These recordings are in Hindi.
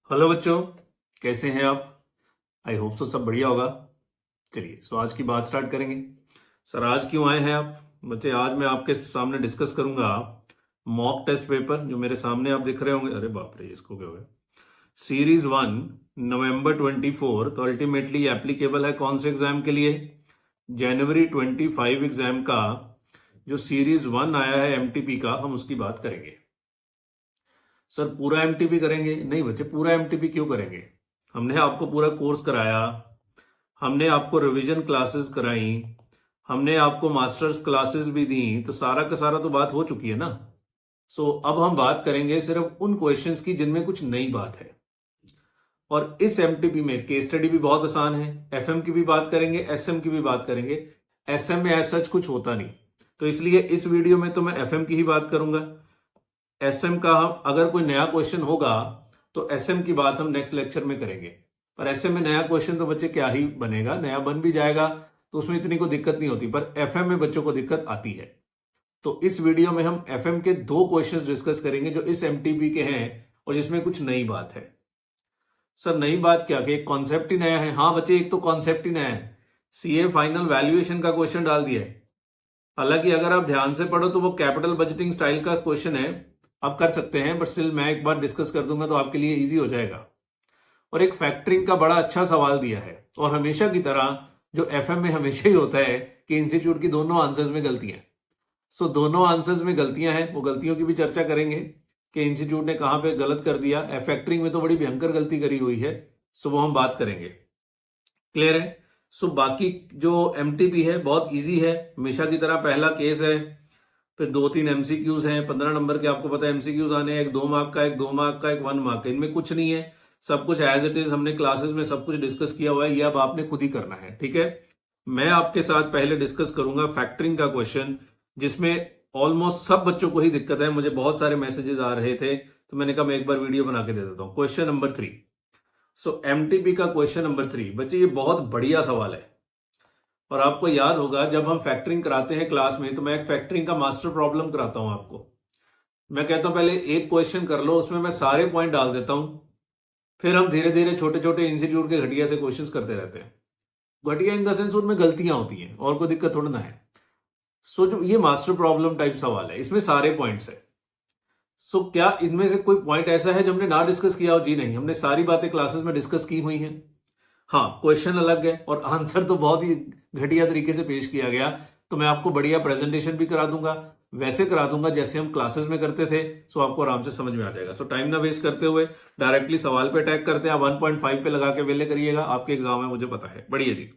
हेलो बच्चों, कैसे हैं आप? आई होप सो सब बढ़िया होगा। चलिए सो आज की बात स्टार्ट करेंगे। सर आज क्यों आए हैं आप? बच्चे आज मैं आपके सामने डिस्कस करूंगा मॉक टेस्ट पेपर जो मेरे सामने आप दिख रहे होंगे। अरे बाप रे, इसको क्या हो गया? सीरीज 1 नवंबर 24, तो अल्टीमेटली एप्लीकेबल है कौन से एग्जाम के लिए? जनवरी 25 एग्जाम का जो सीरीज 1 आया है एमटीपी का, हम उसकी बात करेंगे। सर पूरा एमटीपी करेंगे? नहीं बच्चे, पूरा एमटीपी क्यों करेंगे? हमने आपको पूरा कोर्स कराया, हमने आपको रिवीजन क्लासेस कराई, हमने आपको मास्टर्स क्लासेस भी दी, तो सारा का सारा तो बात हो चुकी है ना। अब हम बात करेंगे सिर्फ उन क्वेश्चंस की जिनमें कुछ नई बात है। और इस एमटीपी में केस स्टडी भी बहुत आसान है, एफएम की भी बात करेंगे, एसएम की भी बात करेंगे। एसएम में ऐसा कुछ होता नहीं, तो इसलिए इस वीडियो में तो मैं एफएम की ही बात करूंगा। एसएम का हम अगर कोई नया क्वेश्चन होगा तो एसएम की बात हम नेक्स्ट लेक्चर में करेंगे। पर एसएम में नया क्वेश्चन तो बच्चे क्या ही बनेगा, नया बन भी जाएगा तो उसमें इतनी कोई दिक्कत नहीं होती, पर एफएम में बच्चों को दिक्कत आती है। तो इस वीडियो में हम एफएम के 2 क्वेश्चंस डिस्कस करेंगे जो इस एमटीबी के हैं और जिसमें कुछ नई बात है। सर नई बात क्या कि एक कॉन्सेप्ट ही नया है? हाँ बच्चे, एक तो कॉन्सेप्ट ही नया है। सीए फाइनल वैल्यूएशन का क्वेश्चन डाल दिया है। हालांकि अगर आप ध्यान से पढ़ो तो वो कैपिटल बजटिंग स्टाइल का क्वेश्चन है, आप कर सकते हैं, बट स्टिल मैं एक बार डिस्कस कर दूंगा तो आपके लिए इजी हो जाएगा। और एक फैक्टरिंग का बड़ा अच्छा सवाल दिया है, और हमेशा की तरह जो एफएम में हमेशा ही होता है कि इंस्टीट्यूट की दोनों आंसर्स में गलतियां। दोनों आंसर्स में गलतियां हैं, वो गलतियों की भी चर्चा करेंगे कि इंस्टीट्यूट ने कहां पे गलत कर दिया। फैक्टरिंग में तो बड़ी भयंकर गलती करी हुई है, वो हम बात करेंगे। क्लियर है? बाकी जो एमटीपी है बहुत इजी है, हमेशा की तरह पहला केस है, फिर 2-3 एमसीक्यूज हैं, 15 नंबर के आपको पता है एमसीक्यूज आने हैं, एक 2 मार्क का, एक 2 मार्क का, एक 1 मार्क का। इनमें कुछ नहीं है, सब कुछ एज इट इज हमने क्लासेस में सब कुछ डिस्कस किया हुआ है, ये अब आपने खुद ही करना है। ठीक है, मैं आपके साथ पहले डिस्कस करूंगा फैक्टरिंग का क्वेश्चन, जिसमें ऑलमोस्ट सब बच्चों को ही दिक्कत है। मुझे बहुत सारे मैसेजेस आ रहे थे, तो मैंने कहा मैं एक बार वीडियो बना के दे देता हूं। क्वेश्चन नंबर 3, एमटीपी का क्वेश्चन नंबर 3 बच्चे, ये बहुत बढ़िया सवाल है। और आपको याद होगा जब हम फैक्टरिंग कराते हैं क्लास में, तो मैं एक फैक्टरिंग का मास्टर प्रॉब्लम कराता हूं आपको। मैं कहता हूं पहले एक क्वेश्चन कर लो, उसमें मैं सारे पॉइंट डाल देता हूं, फिर हम धीरे धीरे छोटे छोटे इंस्टीट्यूट के घटिया से क्वेश्चंस करते रहते हैं। घटिया इन द सेंस उनमें गलतियां होती हैं और कोई दिक्कत थोड़ा ना है। जो ये मास्टर प्रॉब्लम टाइप सवाल है, इसमें सारे पॉइंट्स है। क्या इनमें से कोई पॉइंट ऐसा है जो हमने ना डिस्कस किया हो? जी नहीं, हमने सारी बातें क्लासेस में डिस्कस की हुई हैं। हाँ, क्वेश्चन अलग है और आंसर तो बहुत ही घटिया तरीके से पेश किया गया, तो मैं आपको बढ़िया प्रेजेंटेशन भी करा दूंगा, वैसे करा दूंगा जैसे हम क्लासेस में करते थे। आपको आराम से समझ में आ जाएगा। टाइम ना वेस्ट करते हुए डायरेक्टली सवाल पे अटैक करते हैं। आप 1.5 पे लगा के वेले करिएगा, आपके एग्जाम में मुझे पता है। बढ़िया जी।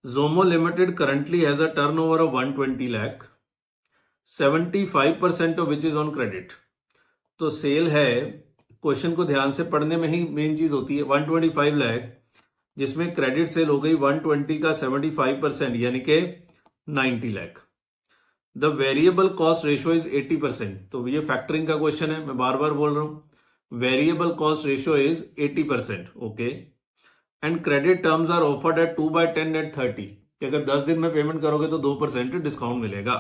Zomo limited currently has a turnover of 120 lakh, 75% of which is on credit. तो सेल है, क्वेश्चन को ध्यान से पढ़ने में ही मेन चीज होती है। 125 लाख, जिसमें क्रेडिट सेल हो गई 120 का 75%, यानी कि 90 lakh. The variable cost ratio is 80%। तो ये फैक्टरिंग का क्वेश्चन है, मैं बार बार बोल रहा हूं, variable cost ratio is 80%। Okay, and credit terms are offered at 2/10 net 30, कि अगर 10 दिन में पेमेंट करोगे तो 2% डिस्काउंट मिलेगा।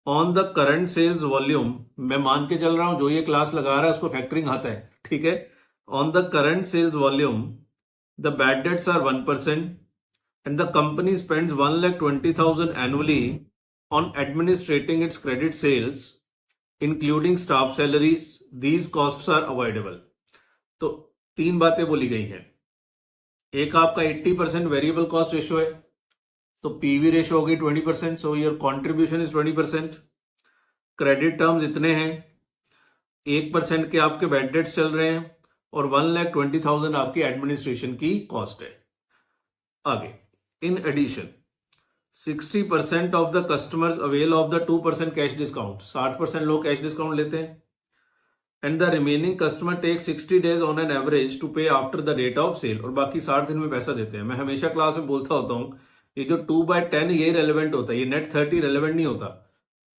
On the current sales volume, मैं मान के चल रहा हूं जो ये क्लास लगा रहा है उसको फैक्टरिंग आता है, ठीक है। On the current sales volume the bad debts are 1%, and the company spends 1,20,000 annually on administrating its credit sales, including staff salaries. These costs are avoidable. तो 3 बातें बोली गई हैं। एक आपका 80% वेरिएबल कॉस्ट रेशियो है, तो पीवी रेशियो हो गई 20%, so your contribution is 20%। Credit terms इतने हैं, 1% के आपके बैड डेट्स चल रहे हैं, और 1,20,000 आपकी एडमिनिस्ट्रेशन की कॉस्ट है। आगे, in addition 60% of the customers avail of the 2% cash discount. 60% लोग कैश डिस्काउंट लेते हैं, and the remaining customer take 60 days on an average to pay after the date of sale. और बाकी 60 दिन में पैसा देते हैं। मैं हमेशा क्लास में बोलता होता हूं, ये जो 2/10 ये रेलेवेंट होता है, ये नेट 30 रेलेवेंट नहीं होता।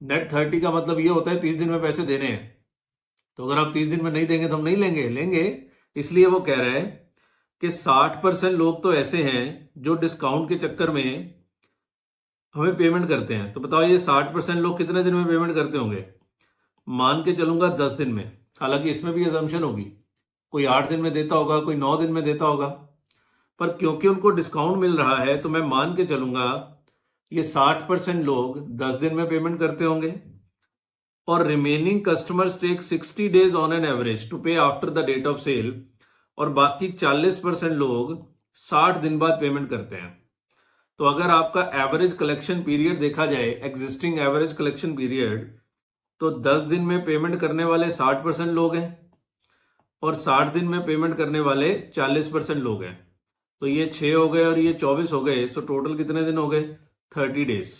नेट 30 का मतलब ये होता है 30 दिन में पैसे देने हैं। तो अगर आप 30 दिन में नहीं देंगे तो हम नहीं लेंगे। लेंगे इसलिए वो कह रहे हैं कि 60% लोग तो ऐसे हैं जो डिस्काउंट के चक्कर में हमें पेमेंट करते हैं। तो बताओ ये 60% लोग कितने दिन में पेमेंट करते होंगे? मान के चलूंगा 10 दिन में। हालांकि इसमें भी अजम्पशन होगी, कोई 8 दिन में देता होगा, कोई 9 दिन में देता होगा, पर क्योंकि उनको डिस्काउंट मिल रहा है तो मैं मान के चलूंगा ये 60% लोग 10 दिन में पेमेंट करते होंगे और remaining customers take 60 days on an average to pay after the date of sale, और बाकी 40% लोग 60 दिन बाद पेमेंट करते हैं। तो अगर आपका एवरेज कलेक्शन पीरियड देखा जाए, एग्जिस्टिंग एवरेज कलेक्शन पीरियड, तो 10 दिन में पेमेंट करने वाले 60% लोग हैं और 60 दिन में पेमेंट करने वाले 40% लोग हैं। तो ये 6 हो गए और ये 24 हो गए, सो टोटल कितने दिन हो गए? 30 डेज।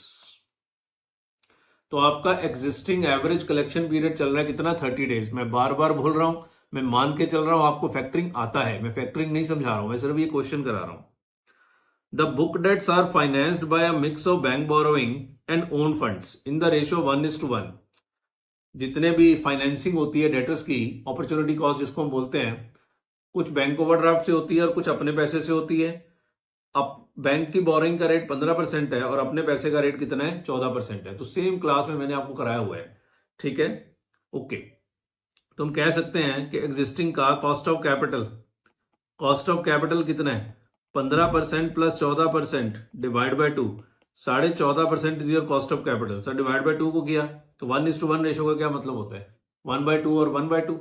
तो आपका एग्जिस्टिंग एवरेज कलेक्शन पीरियड चल रहा है कितना? 30 डेज। मैं बार बार बोल रहा हूं, मैं मान के चल रहा हूं आपको फैक्टरिंग आता है, मैं फैक्टरिंग नहीं समझा रहा हूं, मैं सिर्फ ये क्वेश्चन करा रहा हूं। The book debts are financed by a mix of bank borrowing and own funds in the ratio 1:1। जितने भी फाइनेंसिंग होती है डेटर्स की, अपॉर्चुनिटी कॉस्ट जिसको हम बोलते हैं, कुछ बैंक ओवरड्राफ्ट से होती है और कुछ अपने पैसे से होती है। अब बैंक की बोरिंग का रेट 15% है और अपने पैसे का रेट कितना है? 14% है। तो सेम क्लास में मैंने आपको कराया हुआ है, ठीक है, ओके। तो हम कह सकते हैं कि एग्जिस्टिंग का कॉस्ट ऑफ कैपिटल कितना है? 15% plus 14% divide by 2, 14.5% is your cost of capital. Sir divide by 2 को किया तो 1:1 रेशो का क्या मतलब होता है? 1/2 और 1/2।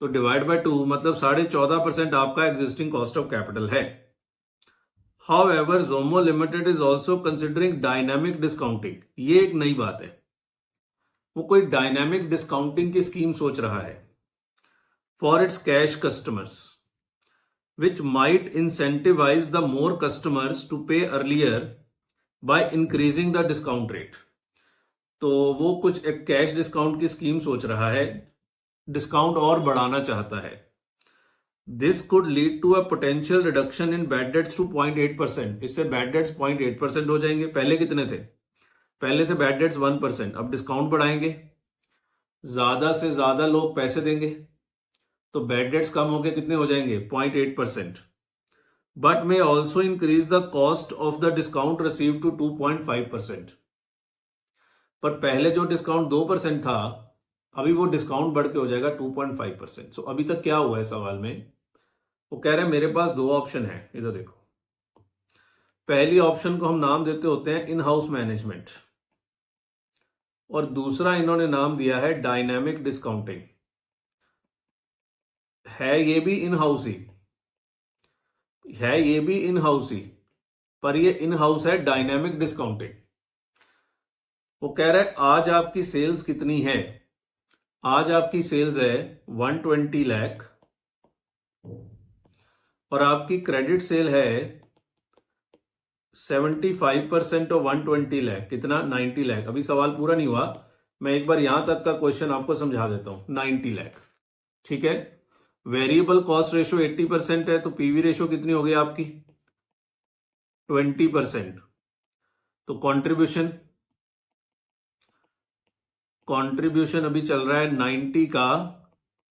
तो डिवाइड बाय 2 मतलब 14.5% आपका एग्जिस्टिंग कॉस्ट ऑफ कैपिटल है। However, Zomo Limited is also considering dynamic discounting। ये एक नई बात है, वो कोई डायनामिक डिस्काउंटिंग की स्कीम सोच रहा है for its cash customers, which might incentivise the more customers to pay earlier by increasing the discount rate. तो वो कुछ एक कैश डिस्काउंट की स्कीम सोच रहा है, डिस्काउंट और बढ़ाना चाहता है। This could lead to a potential reduction in bad debts to 0.8%। इससे बैड डेट्स 0.8% हो जाएंगे। पहले कितने थे? पहले थे बैड डेट्स 1%। अब डिस्काउंट बढ़ाएंगे, ज्यादा से ज्यादा लोग पैसे देंगे तो बैड डेट्स कम होकर कितने हो जाएंगे? 0.8%। But may also increase the cost of the discount receive to 2.5%। पर पहले जो डिस्काउंट 2% था, अभी वो डिस्काउंट बढ़ के हो जाएगा 2.5%। सो अभी तक क्या हुआ है सवाल में? वो कह रहे हैं मेरे पास 2 ऑप्शन है, इधर देखो। पहली ऑप्शन को हम नाम देते होते हैं इन हाउस मैनेजमेंट, और दूसरा इन्होंने नाम दिया है डायनामिक डिस्काउंटिंग। है ये भी इन हाउस ही, पर ये इन हाउस है डायनामिक डिस्काउंटिंग। वो कह रहे हैं आज आपकी सेल्स कितनी है? आज आपकी सेल्स है 120 लाख और आपकी क्रेडिट सेल है 75% ऑफ 120 लाख, कितना? 90 लाख। अभी सवाल पूरा नहीं हुआ, मैं एक बार यहां तक का क्वेश्चन आपको समझा देता हूं। 90 लाख, ठीक है। वेरिएबल कॉस्ट रेशो 80% है, तो पीवी रेशो कितनी हो गई आपकी? 20%। तो कंट्रीब्यूशन अभी चल रहा है 90 का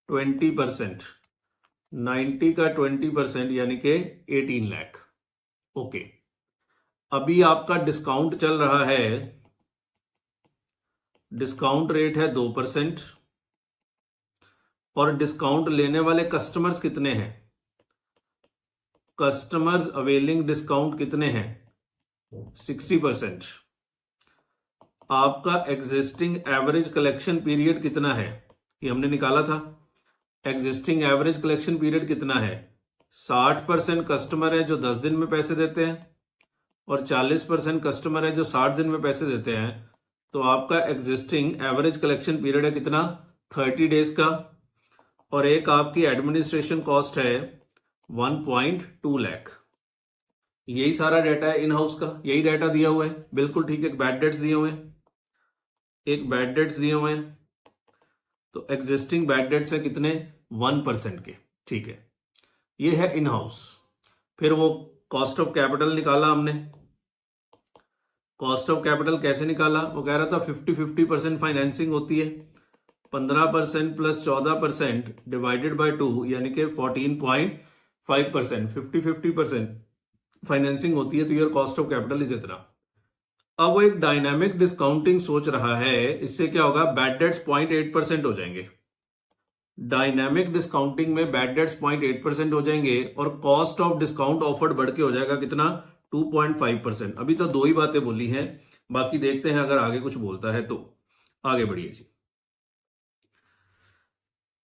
20%, 90 का 20% यानी कि 18 लाख, ओके। अभी आपका डिस्काउंट चल रहा है, डिस्काउंट रेट है 2%, और डिस्काउंट लेने वाले कस्टमर्स कितने हैं? कस्टमर्स अवेलिंग डिस्काउंट कितने हैं? 60%। आपका एग्जिस्टिंग एवरेज कलेक्शन पीरियड कितना है? ये हमने निकाला था। एग्जिस्टिंग एवरेज कलेक्शन पीरियड कितना है? 60% कस्टमर है जो 10 दिन में पैसे देते हैं और 40% कस्टमर है जो 60 दिन में पैसे देते हैं। तो आपका एग्जिस्टिंग एवरेज कलेक्शन पीरियड है कितना? 30 डेज का। और एक आपकी एडमिनिस्ट्रेशन कॉस्ट है 1.2 लाख। यही सारा डाटा है इन हाउस का, यही डाटा दिया हुआ है, बिल्कुल ठीक है। बैड डेट्स दिए हुए हैं, तो एग्जिस्टिंग बैड डेट्स है कितने? 1% के, ठीक है। ये है इन हाउस। फिर वो कॉस्ट ऑफ कैपिटल निकाला हमने। कॉस्ट ऑफ कैपिटल कैसे निकाला? वो कह रहा था 50-50% फाइनेंसिंग होती है, 15% प्लस 14% डिवाइडेड बाय 2 यानी कि 14.5%। 50-50% फाइनेंसिंग होती है, तो your cost of capital is इतना। अब वो एक डायनामिक डिस्काउंटिंग सोच रहा है, इससे क्या होगा? बैड डेट्स 0.8% हो जाएंगे। डायनामिक डिस्काउंटिंग में बैड डेट्स 0.8% हो जाएंगे और कॉस्ट ऑफ डिस्काउंट ऑफर्ड बढ़ के हो जाएगा कितना, 2.5%। अभी तो दो ही बातें बोली हैं, बाकी देखते हैं अगर आगे कुछ बोलता है तो। आगे बढ़िए जी।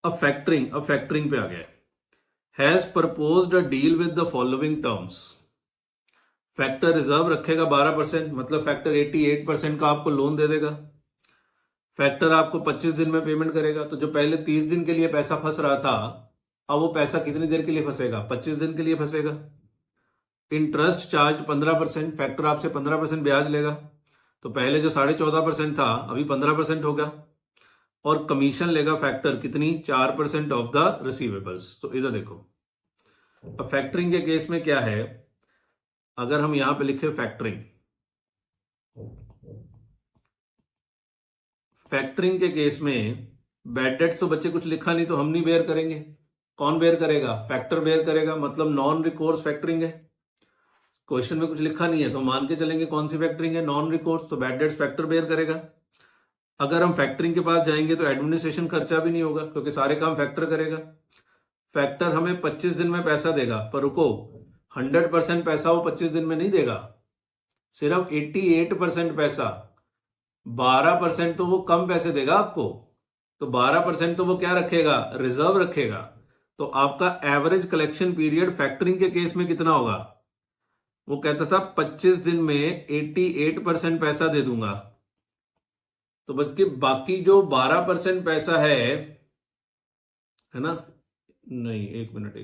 अब फैक्टरिंग पे आ गया है। Has proposed a deal with the following terms. Factor reserve रखेगा 12%, मतलब फैक्टर 88% का आपको लोन दे देगा। फैक्टर आपको 25 दिन में पेमेंट करेगा, तो जो पहले 30 दिन के लिए पैसा फंस रहा था, अब वो पैसा कितनी देर के लिए फंसेगा, 25 दिन के लिए फंसेगा। इंटरेस्ट चार्ज 15%, फैक्टर आपसे 15% ब्याज लेगा, तो पहले जो 14.5% था अभी 15% होगा। और कमीशन लेगा फैक्टर कितनी, 4% ऑफ द रिसीवेबल्स। तो इधर देखो, अब फैक्टरिंग के केस में क्या है, अगर हम यहां पे लिखे फैक्टरिंग के केस में बैड डेट्स तो बच्चे कुछ लिखा नहीं, तो हम नहीं बेयर करेंगे। कौन बेयर करेगा, फैक्टर बेयर करेगा, मतलब नॉन रिकोर्स फैक्टरिंग है। क्वेश्चन में कुछ लिखा नहीं है तो मान के चलेंगे कौन सी फैक्टरिंग है, नॉन रिकोर्स, तो बैड डेट्स फैक्टर बेयर करेगा। अगर हम फैक्टरिंग के पास जाएंगे तो एडमिनिस्ट्रेशन खर्चा भी नहीं होगा, क्योंकि सारे काम फैक्टर करेगा। फैक्टर हमें 25 दिन में पैसा देगा, पर रुको, 100% पैसा वो 25 दिन में नहीं देगा, सिर्फ 88% पैसा। 12% तो वो कम पैसे देगा आपको, तो 12% तो वो क्या रखेगा, रिजर्व रखेगा। तो आपका एवरेज कलेक्शन पीरियड फैक्टरिंग के केस में कितना होगा, वो कहता था 25 दिन में 88% पैसा दे दूंगा, तो बस के बाकी जो 12% पैसा है ना, नहीं एक मिनट,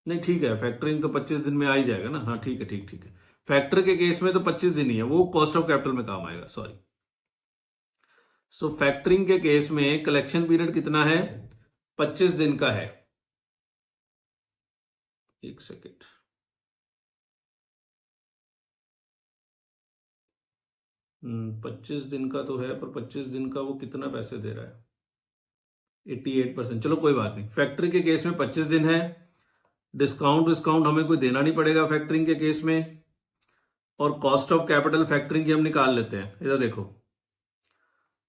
नहीं ठीक है, फैक्टरिंग तो 25 दिन में आ ही जाएगा ना, हाँ ठीक है, ठीक है। फैक्टर के केस में तो 25 दिन ही है, वो कॉस्ट ऑफ कैपिटल में काम आएगा, सॉरी। सो फैक्टरिंग के केस में कलेक्शन पीरियड कितना है, 25 दिन का है। एक सेकेंड, पच्चीस दिन का तो है, पर 25 दिन का वो कितना पैसे दे रहा है, 88%। चलो कोई बात नहीं, फैक्टरी के केस में 25 दिन है, डिस्काउंट हमें कोई देना नहीं पड़ेगा फैक्टरिंग के केस में। और कॉस्ट ऑफ कैपिटल फैक्टरिंग की हम निकाल लेते हैं, इधर देखो,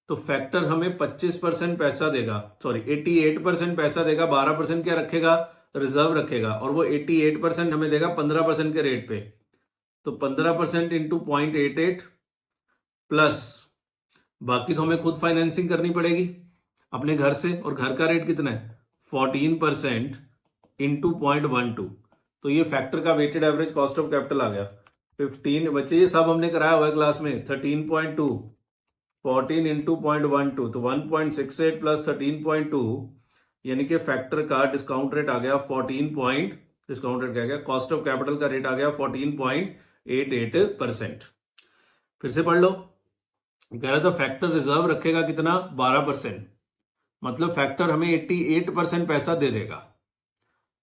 तो फैक्टर हमें 25% पैसा देगा, सॉरी 88% पैसा देगा, 12% क्या रखेगा, रिजर्व रखेगा, और वो 88% हमें देगा 15% के रेट पे। तो 15% इंटू 0.88 प्लस, बाकी तो हमें खुद फाइनेंसिंग करनी पड़ेगी अपने घर से, और घर का रेट कितना है 14% इंटू 0.12। तो ये फैक्टर का weighted average cost of capital आ गया 15। बच्चे ये सब हमने कराया हुआ है क्लास में, 13.2, 14 इंटू 0.12, तो 1.68 प्लस 13.2, यानी कि फैक्टर का डिस्काउंट रेट आ गया 14 डिस्काउंट रेट क्या गया, कॉस्ट ऑफ कैपिटल का रेट आ गया 14.88%। फिर से पढ़ लो, कह रहा था फैक्टर रिजर्व रखेगा कितना, 12%, मतलब फैक्टर हमें 88% पैसा दे देगा,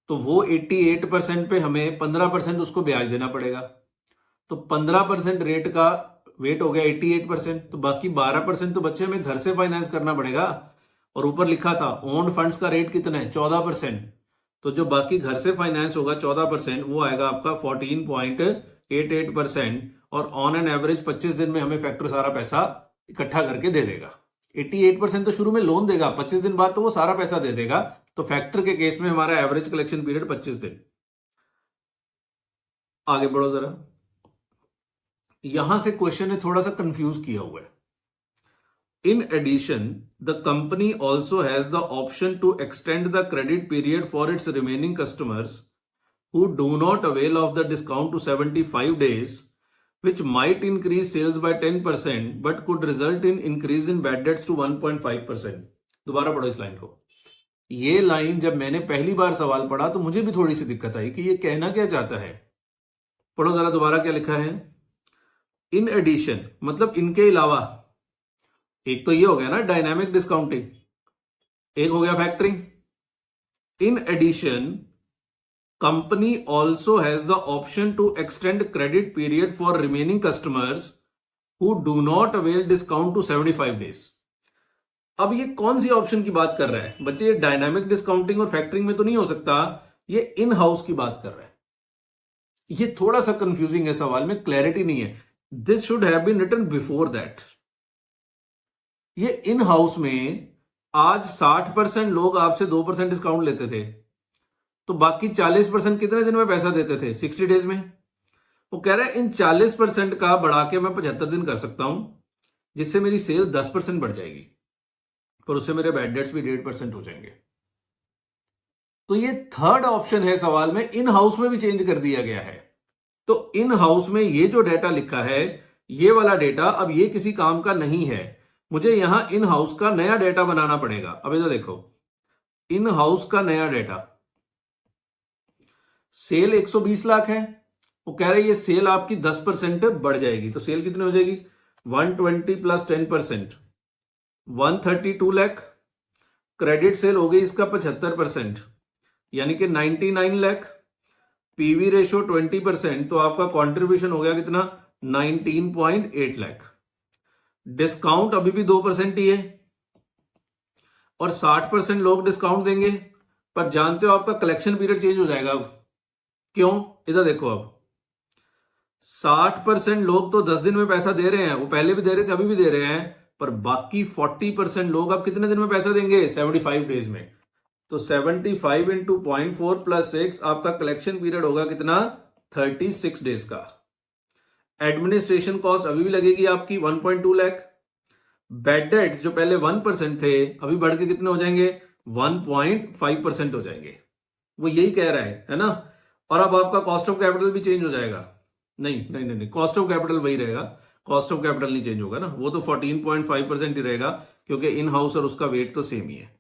तो वो 88% पे हमें 15% उसको ब्याज देना पड़ेगा। तो 15% रेट का वेट हो गया 88%, तो बाकी 12% तो बच्चे हमें घर से फाइनेंस करना पड़ेगा। और ऊपर लिखा था ओन्ड फंड्स का रेट कितना है, 14%, तो जो बाकी घर से फाइनेंस होगा 14%, वो आएगा आपका 14.88%। और ऑन एन एवरेज 25 दिन में हमें फैक्टर सारा पैसा इकट्ठा करके दे देगा। 88% तो शुरू में लोन देगा, 25 दिन बाद तो वो सारा पैसा दे देगा। तो फैक्टर के केस में हमारा एवरेज कलेक्शन पीरियड 25 दिन। आगे बढ़ो जरा, यहां से क्वेश्चन ने थोड़ा सा कंफ्यूज किया हुआ है। In addition, the company also has the option to extend the credit period for its remaining customers who do not avail of the discount to 75 days, which might increase sales by 10% but could result in increase in bad debts to 1.5%. दोबारा पढ़ो इस लाइन को। ये लाइन जब मैंने पहली बार सवाल पढ़ा तो मुझे भी थोड़ी सी दिक्कत आई कि ये कहना क्या चाहता है। पढ़ो जरा दोबारा, क्या लिखा है, इन एडिशन मतलब इनके अलावा। एक तो ये हो गया ना डायनामिक डिस्काउंटिंग, एक हो गया factoring. In addition company also has the option to extend credit period for remaining customers who do not avail discount to 75 days. अब ये कौन सी ऑप्शन की बात कर रहा है बच्चे, ये डायनामिक डिस्काउंटिंग और फैक्टरिंग में तो नहीं हो सकता, ये इन हाउस की बात कर रहा है। ये थोड़ा सा कंफ्यूजिंग है, सवाल में क्लैरिटी नहीं है। This should have been written before that. ये इन हाउस में आज 60% लोग आपसे 2% डिस्काउंट लेते थे, तो बाकी 40% कितने दिन में पैसा देते थे? 60 डेज में। वो कह रहा है इन 40% का बढ़ा के मैं 75 दिन कर सकता हूं, जिससे मेरी सेल 10% बढ़ जाएगी, पर उससे मेरे बैड डेट्स भी 1.5% हो जाएंगे। तो ये थर्ड ऑप्शन है सवाल में, इन हाउस में भी चेंज कर दिया गया है। तो इन हाउस में ये जो डेटा लिखा है, ये वाला डेटा अब ये किसी काम का नहीं है, मुझे यहां इन हाउस का नया डेटा बनाना पड़ेगा। अब इधर देखो, इन हाउस का नया डेटा, सेल 120 लाख है, वो कह रहे हैं ये सेल आपकी 10% बढ़ जाएगी, तो सेल कितनी हो जाएगी? 120 प्लस 10%, 132 लाख। क्रेडिट सेल हो गई इसका 75%, यानी कि 99 लाख। पीवी रेशो 20%, तो आपका कंट्रीब्यूशन हो गया कितना? 19.8 लाख। डिस्काउंट अभी भी 2% ही है, और 60% लोग डिस्काउंट देंगे, पर जानते हो आपका कलेक्शन पीरियड चेंज हो जाएगा अब। क्यों? इधर देखो, अब 60% लोग तो 10 दिन में पैसा दे रहे हैं, वो पहले भी दे रहे थे, अभी भी दे रहे हैं, पर बाकी 40% लोग अब कितने दिन में पैसा देंगे? 75 डेज में। तो 75 इंटू 0.4 प्लस 6, आपका कलेक्शन पीरियड होगा कितना? 36 डेज का। एडमिनिस्ट्रेशन कॉस्ट अभी भी लगेगी आपकी 1.2 लाख। बैड डेट्स जो पहले 1% थे, अभी बढ़ के कितने हो जाएंगे? 1.5% हो जाएंगे। वो यही कह रहा है ना। और अब आपका कॉस्ट ऑफ कैपिटल भी चेंज हो जाएगा। नहीं नहीं नहीं, नहीं, कॉस्ट ऑफ कैपिटल वही रहेगा, कॉस्ट ऑफ कैपिटल नहीं चेंज होगा ना, वो तो 14.5% ही रहेगा, क्योंकि इन हाउस और उसका वेट तो सेम ही है।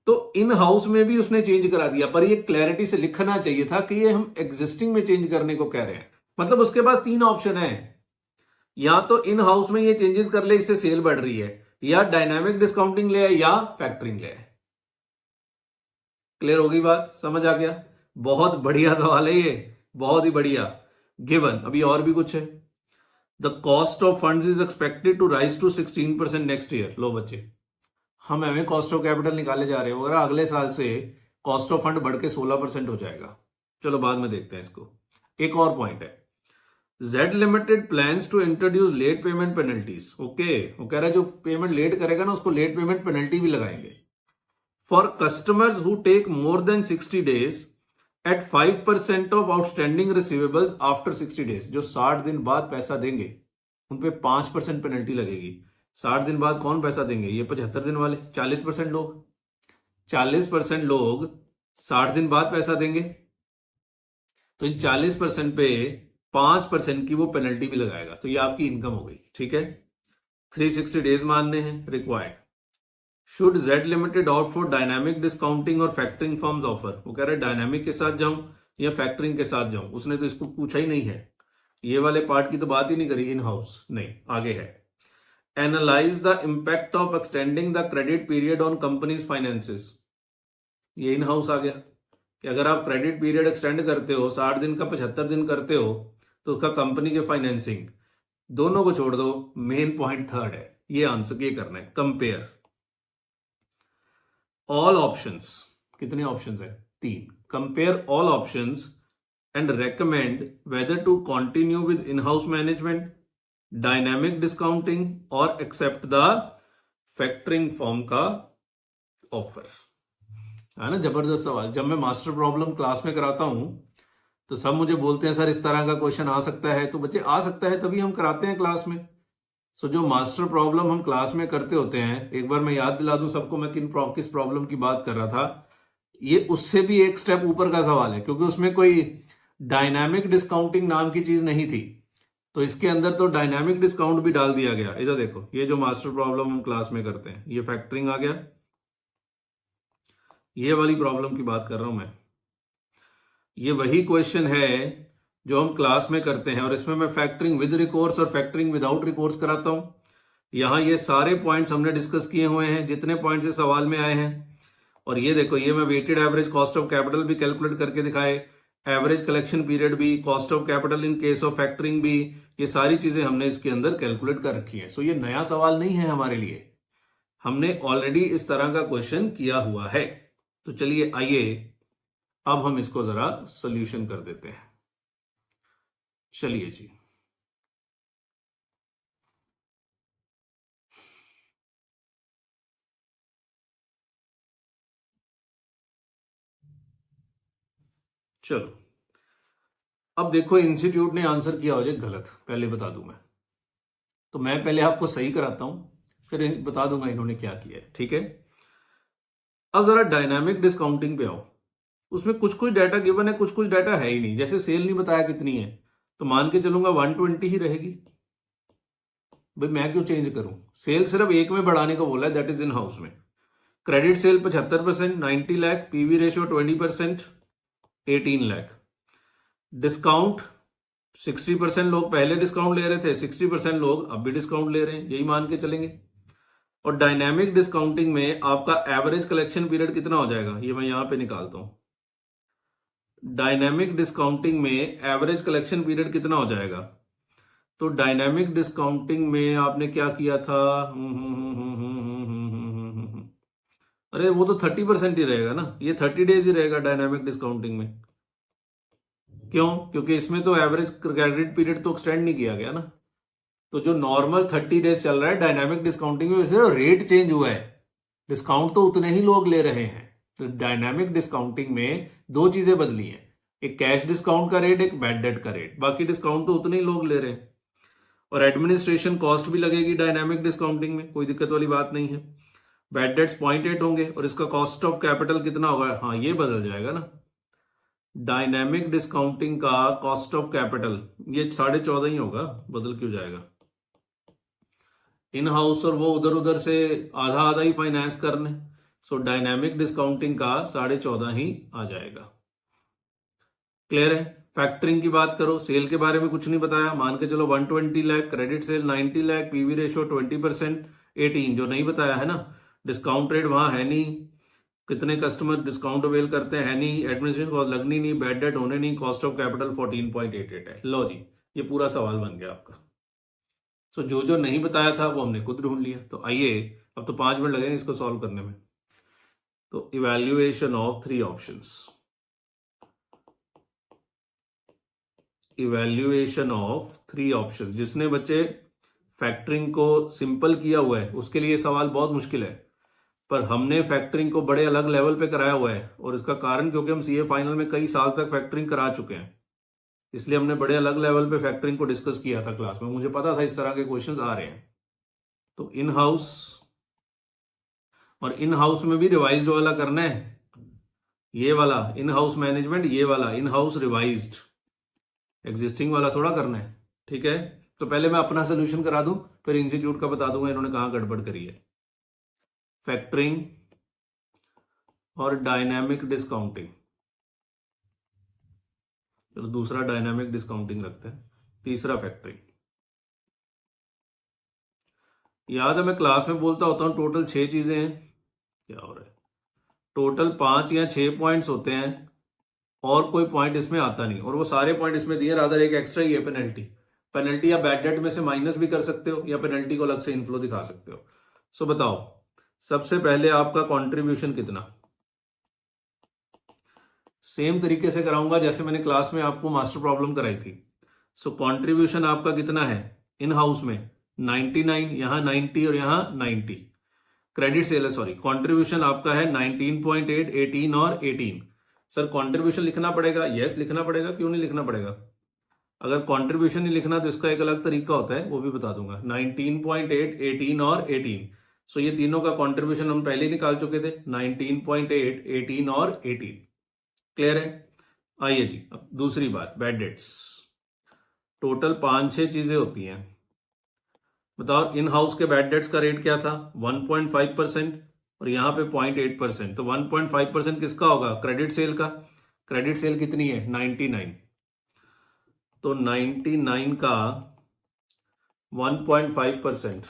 तो इन हाउस में भी उसने चेंज करा दिया, पर ये क्लैरिटी से लिखना चाहिए था कि ये हम एग्जिस्टिंग में चेंज करने को कह रहे हैं। मतलब उसके पास 3 ऑप्शन है, या तो इन हाउस में ये चेंजेस कर ले, इससे सेल बढ़ रही है, या डायनामिक डिस्काउंटिंग ले आए, या फैक्टरिंग ले आए। क्लियर हो गई बात? समझ आ गया? बहुत बढ़िया सवाल है ये, बहुत ही बढ़िया। गिवन अभी और भी कुछ है। The cost of funds is expected to rise to 16% next year. लो बच्चे, हम हमें कॉस्ट ऑफ कैपिटल निकाले जा रहे हैं, अगर अगले साल से कॉस्ट ऑफ फंड बढ़ के 16% हो जाएगा। चलो बाद में देखते हैं इसको। एक और पॉइंट है, Z limited plans to introduce late payment penalties. Okay, वो कह रहा है जो पेमेंट लेट करेगा ना, उसको लेट पेमेंट पेनल्टी भी लगाएंगे। For customers who take more than 60 days at 5% of outstanding receivables after 60 days. जो 60 दिन बाद पैसा देंगे, उन पे 5% पेनल्टी लगेगी। 60 दिन बाद कौन पैसा देंगे? ये 75 दिन वाले 40% लोग। 40% लोग 60 दिन बाद पैसा देंगे, तो इन 40% पे 5% की वो पेनल्टी भी लगाएगा, तो ये आपकी इनकम हो गई। ठीक है, 360 डेज मानने हैं required. Should Z limited opt for dynamic discounting और फैक्टरिंग फर्म्स ऑफर। वो कह रहे हैं डायनामिक के साथ जाऊं या फैक्टरिंग के साथ जाऊं, उसने तो इसको पूछा ही नहीं है, ये वाले पार्ट की तो बात ही नहीं करी। इन हाउस नहीं, आगे है। Analyse the impact of extending the credit period on companies finances. ये इन हाउस आ गया कि अगर आप क्रेडिट पीरियड एक्सटेंड करते हो, 60 दिन का 75 दिन करते हो, तो उसका कंपनी के फाइनेंसिंग, दोनों को छोड़ दो, मेन पॉइंट थर्ड है, ये आंसर ये करना है। Compare all options. कितने ऑप्शंस है? 3। Compare all options and recommend whether to continue with in house management, dynamic discounting, और एक्सेप्ट द फैक्टरिंग फॉर्म का ऑफर। है ना जबरदस्त सवाल। जब मैं मास्टर प्रॉब्लम क्लास में कराता हूं, तो सब मुझे बोलते हैं सर इस तरह का क्वेश्चन आ सकता है, तो बच्चे आ सकता है तभी हम कराते हैं क्लास में। सो जो मास्टर प्रॉब्लम हम क्लास में करते होते हैं, एक बार मैं याद दिला दूं सबको मैं किस प्रॉब्लम की बात कर रहा था। ये उससे भी एक स्टेप ऊपर का सवाल है, क्योंकि उसमें कोई डायनामिक डिस्काउंटिंग नाम की चीज नहीं थी, तो इसके अंदर तो डायनामिक डिस्काउंट भी डाल दिया गया। इधर देखो, ये जो मास्टर प्रॉब्लम हम क्लास में करते हैं, ये फैक्टरिंग आ गया, ये वाली प्रॉब्लम की बात कर रहा हूं मैं। ये वही क्वेश्चन है जो हम क्लास में करते हैं, और इसमें मैं फैक्टरिंग विद रिकोर्स और फैक्टरिंग विदाउट रिकोर्स कराता हूं। यहां ये सारे पॉइंट्स हमने डिस्कस किए हुए हैं, जितने पॉइंट्स इस सवाल में आए हैं। और ये देखो, ये मैं weighted average cost of capital भी कैलकुलेट करके दिखाए, एवरेज कलेक्शन पीरियड भी, cost of capital in case of factoring भी, ये सारी चीजें हमने इसके अंदर कैलकुलेट कर रखी है। सो ये नया सवाल नहीं है हमारे लिए, हमने ऑलरेडी इस तरह का क्वेश्चन किया हुआ है। तो चलिए आइए अब हम इसको जरा सोल्यूशन कर देते हैं। चलिए जी, चलो अब देखो, इंस्टीट्यूट ने आंसर किया हो जाए गलत, पहले बता दूं मैं, तो मैं पहले आपको सही कराता हूं, फिर बता दूंगा इन्होंने क्या किया है, ठीक है। अब जरा डायनामिक डिस्काउंटिंग पे आओ। उसमें कुछ कुछ डाटा गिवन है, कुछ कुछ डाटा है ही नहीं। जैसे सेल नहीं बताया कितनी है, तो मान के चलूंगा 120 ही रहेगी। भाई मैं क्यों चेंज करूं, सेल सिर्फ एक में बढ़ाने को बोला है, दैट इज इन हाउस में। Credit sale 75%, 90 lakh, PV ratio 20%, 18 lakh. Discount 60% लोग पहले डिस्काउंट ले रहे थे, 60% लोग अब भी डिस्काउंट ले रहे हैं, यही मान के चलेंगे। और डायनामिक डिस्काउंटिंग में आपका एवरेज कलेक्शन पीरियड कितना हो जाएगा, ये मैं यहां पे निकालता हूं। डायनामिक डिस्काउंटिंग में एवरेज कलेक्शन पीरियड कितना हो जाएगा, तो डायनामिक डिस्काउंटिंग में आपने क्या किया था, अरे वो तो 30% ही रहेगा ना, ये 30 डेज ही रहेगा डायनामिक डिस्काउंटिंग में। क्यों, क्योंकि इसमें तो एवरेज क्रेडिट पीरियड तो एक्सटेंड नहीं किया गया ना। तो जो नॉर्मल 30 डेज चल रहा है, डायनामिक डिस्काउंटिंग में सिर्फ रेट चेंज हुआ है, डिस्काउंट तो उतने ही लोग ले रहे हैं। तो डायनामिक डिस्काउंटिंग में दो चीजें बदली हैं, एक कैश डिस्काउंट का रेट, एक बैड डेट का रेट, बाकी डिस्काउंट तो उतने ही लोग ले रहे हैं। और एडमिनिस्ट्रेशन कॉस्ट भी लगेगी डायनामिक डिस्काउंटिंग में, कोई दिक्कत वाली बात नहीं है। बैड डेट्स 0.8 होंगे, और इसका कॉस्ट ऑफ कैपिटल कितना होगा, हाँ ये बदल जाएगा ना। डायनामिक डिस्काउंटिंग का कॉस्ट ऑफ कैपिटल ये 14.5 ही होगा, बदल क्यों जाएगा। इन हाउस और वो उधर उधर से आधा आधा ही फाइनेंस करने, सो डायनामिक डिस्काउंटिंग का 14.5 ही आ जाएगा। क्लियर है। फैक्टरिंग की बात करो, सेल के बारे में कुछ नहीं बताया, मान के चलो 120 lakh, credit sale 90 lakh, PV ratio 20%, 18 जो नहीं बताया है ना। डिस्काउंट रेट वहां है नहीं, कितने कस्टमर डिस्काउंट अवेल करते हैं है नहीं, एडमिनिस्ट्रेशन कॉस्ट लगनी नहीं, बैड डेट होने नहीं, कॉस्ट ऑफ कैपिटल 14.88 है। लो जी, ये पूरा सवाल बन गया आपका। सो जो जो नहीं बताया था वो हमने खुद ढूंढ लिया। तो आइए, अब तो 5 मिनट लगेंगे इसको सॉल्व करने में। तो evaluation of 3 options, evaluation of 3 options. जिसने बच्चे फैक्टरिंग को सिंपल किया हुआ है उसके लिए सवाल बहुत मुश्किल है, पर हमने फैक्टरिंग को बड़े अलग लेवल पे कराया हुआ है, और इसका कारण क्योंकि हम सीए फाइनल में कई साल तक फैक्टरिंग करा चुके हैं, इसलिए हमने बड़े अलग लेवल पे फैक्टरिंग को डिस्कस किया था क्लास में, मुझे पता था इस तरह के क्वेश्चंस आ रहे हैं। तो इन हाउस, और इन हाउस में भी रिवाइज्ड वाला करना है, ये वाला इन हाउस मैनेजमेंट, ये वाला इन हाउस रिवाइज्ड, एग्जिस्टिंग वाला थोड़ा करना है, ठीक है। तो पहले मैं अपना सोल्यूशन करा दूं, फिर इंस्टीट्यूट का बता दूंगा इन्होंने कहां गड़बड़ करी है। फैक्टरिंग और डायनामिक डिस्काउंटिंग, चलो दूसरा डायनामिक डिस्काउंटिंग रखते हैं, तीसरा फैक्टरिंग। याद है मैं क्लास में बोलता होता हूं टोटल 6 चीजें हैं, क्या हो रहा है, टोटल 5 या 6 पॉइंट्स होते हैं, और कोई पॉइंट इसमें आता नहीं, और वो सारे पॉइंट इसमें दिए, रादर एक एक्स्ट्रा ही है पेनल्टी। पेनल्टी या बैड डेट में से माइनस भी कर सकते हो, या पेनल्टी को अलग से इनफ्लो दिखा सकते हो। सो बताओ, सबसे पहले आपका कंट्रीब्यूशन कितना, सेम तरीके से कराऊंगा जैसे मैंने क्लास में आपको मास्टर प्रॉब्लम कराई थी। सो कंट्रीब्यूशन आपका कितना है इन हाउस में, 99, यहां 90 और यहां 90। क्रेडिट सेल है, सॉरी, कंट्रीब्यूशन आपका है 19.8, 18 और 18। सर कंट्रीब्यूशन लिखना पड़ेगा, यस लिखना पड़ेगा, क्यों नहीं लिखना पड़ेगा। अगर कंट्रीब्यूशन नहीं लिखना तो इसका एक अलग तरीका होता है, वो भी बता दूंगा। 19.8, 18 और 18, सो ये तीनों का कंट्रीब्यूशन हम पहले ही निकाल चुके थे, 19.8, 18 और 18। क्लियर है। आइए जी, अब दूसरी बात, बैड डेट्स। टोटल 5-6 चीजें होती हैं, बताओ इन हाउस के बैड डेट्स का रेट क्या था, 1.5%, और यहां पे 0.8%। तो 1.5% किसका होगा, क्रेडिट सेल का। क्रेडिट सेल कितनी है, 99। तो 99 का 1.5%,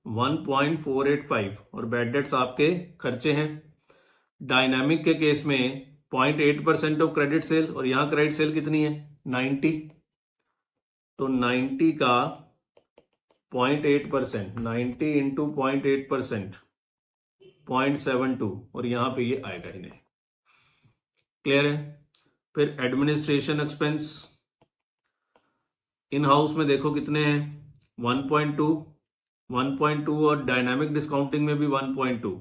1.485, और बैड डेट्स आपके खर्चे हैं। डायनामिक के केस में 0.8% ऑफ क्रेडिट सेल, और यहां क्रेडिट सेल कितनी है, 90। तो 90 का 0.8%, 90 इंटू 0.8%, 0.72, और यहां पे ये आएगा ही नहीं। क्लियर है। फिर एडमिनिस्ट्रेशन एक्सपेंस, इन हाउस में देखो कितने हैं, 1.2, 1.2, और डायनामिक डिस्काउंटिंग में भी 1.2,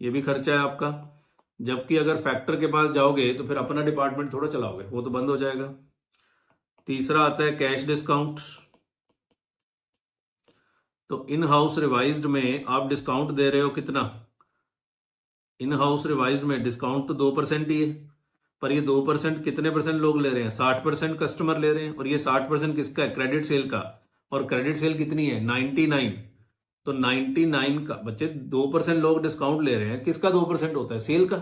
ये भी खर्चा है आपका। जबकि अगर फैक्टर के पास जाओगे तो फिर अपना डिपार्टमेंट थोड़ा चलाओगे, वो तो बंद हो जाएगा। तीसरा आता है कैश डिस्काउंट। तो इन हाउस रिवाइज्ड में आप डिस्काउंट दे रहे हो कितना? इन हाउस रिवाइज्ड में डिस्काउंट तो 2% ही है, पर ये 2% कितने परसेंट लोग ले रहे हैं? 60% कस्टमर ले रहे हैं। और ये 60% किसका है? क्रेडिट सेल का। और क्रेडिट सेल कितनी है? 99। तो 99 का बच्चे 2% लोग डिस्काउंट ले रहे हैं, किसका 2% होता है? सेल का।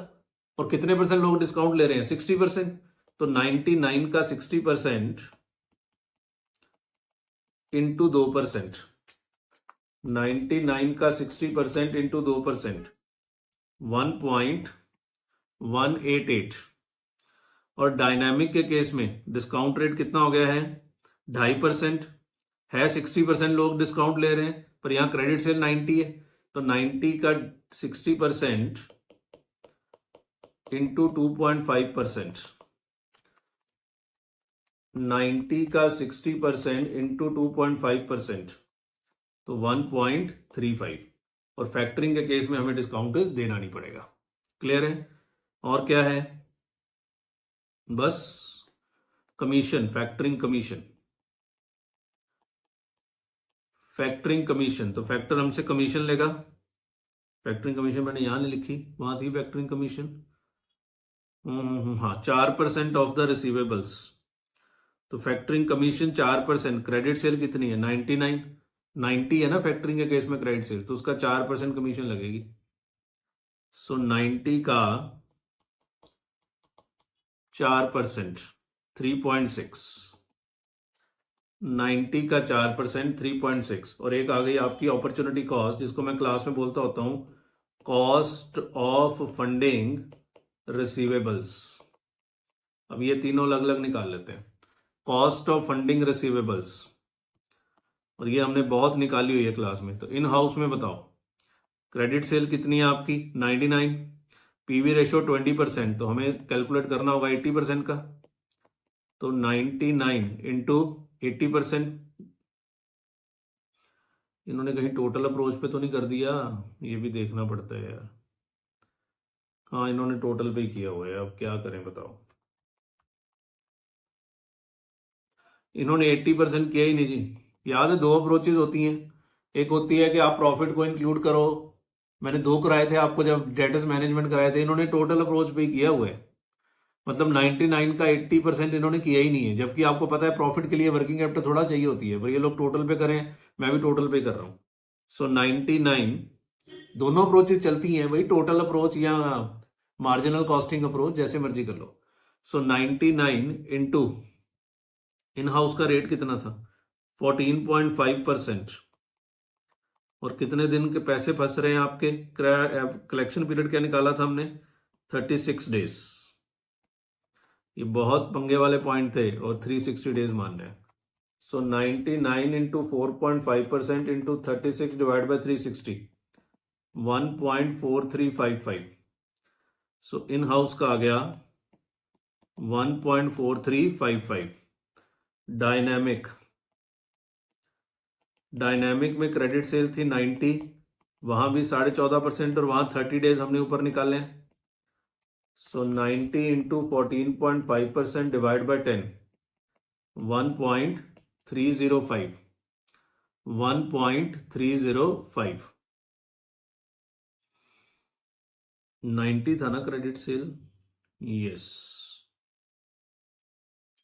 और कितने परसेंट लोग डिस्काउंट ले रहे हैं? 60%। तो 99 का 60% इंटू 2%, 99 का 60% इंटू 2%, 1.188। और डायनामिक के केस में डिस्काउंट रेट कितना हो गया है? 2.5% है। 60% लोग डिस्काउंट ले रहे हैं, पर यहां क्रेडिट सेल 90 है। तो 90 का 60% इंटू 2.5%, 90 का 60% इंटू 2.5%, तो 1.35। और फैक्टरिंग के केस में हमें डिस्काउंट देना नहीं पड़ेगा। क्लियर है? और क्या है? बस commission, factoring commission. Factoring commission, तो फैक्टर हमसे कमीशन लेगा। फैक्टरिंग कमीशन मैंने यहां नहीं लिखी, वहां थी फैक्टरिंग कमीशन। हाँ, 4% ऑफ द रिसीवेबल्स। तो फैक्टरिंग कमीशन 4%। क्रेडिट सेल कितनी है? 99। 90 है ना फैक्टरिंग के केस में क्रेडिट सेल, तो उसका 4% कमीशन लगेगी। सो 90 का 4%, 3.6। 90 का 4%, 3.6। और एक आ गई आपकी अपॉर्चुनिटी कॉस्ट, जिसको मैं क्लास में बोलता होता हूं कॉस्ट ऑफ फंडिंग रिसीवेबल्स। अब ये तीनों अलग अलग निकाल लेते हैं। कॉस्ट ऑफ फंडिंग रिसीवेबल्स, और ये हमने बहुत निकाली हुई है क्लास में। तो इन हाउस में बताओ क्रेडिट सेल कितनी है आपकी? 99। पीवी रेशियो 20%, तो हमें कैलकुलेट करना होगा 80% का। तो 99 इंटू 80%। इन्होंने कहीं टोटल अप्रोच पे तो नहीं कर दिया? ये भी देखना पड़ता है यार। हाँ, इन्होंने टोटल पे ही किया हुआ है, अब क्या करें बताओ। इन्होंने 80% किया ही नहीं जी। याद है, दो अप्रोचेज होती हैं। एक होती है कि आप प्रॉफिट को इंक्लूड करो। मैंने दो कराए थे आपको जब डेटर्स मैनेजमेंट कराए थे। इन्होंने टोटल अप्रोच पे ही किया हुआ है। मतलब 99 का 80% इन्होंने किया ही नहीं है, जबकि आपको पता है प्रॉफिट के लिए वर्किंग कैपिटल थोड़ा चाहिए होती है, पर ये लोग टोटल पे करें। मैं भी टोटल पे कर रहा हूँ। सो 99, दोनों अप्रोचेज चलती हैं भाई, टोटल अप्रोच या मार्जिनल कॉस्टिंग अप्रोच, जैसे मर्जी कर लो। सो 99 इंटू इन हाउस का रेट कितना था? 14.5%। और कितने दिन के पैसे फंस रहे हैं आपके? कलेक्शन पीरियड क्या निकाला था हमने? 36 डेज। ये बहुत पंगे वाले पॉइंट थे, और 360 डेज मान रहे हैं। सो 99 into 4.5% into 36 divide by 360, 1.4355। So in house का आ गया 1.4355। डायनेमिक, डायनेमिक में क्रेडिट सेल थी 90, वहां भी 14.5%, और वहां 30 डेज हमने ऊपर निकाले। सो 90 इंटू 14.5% डिवाइड बाई 10, 1.305, 1.305। 90 था ना credit sale? Yes.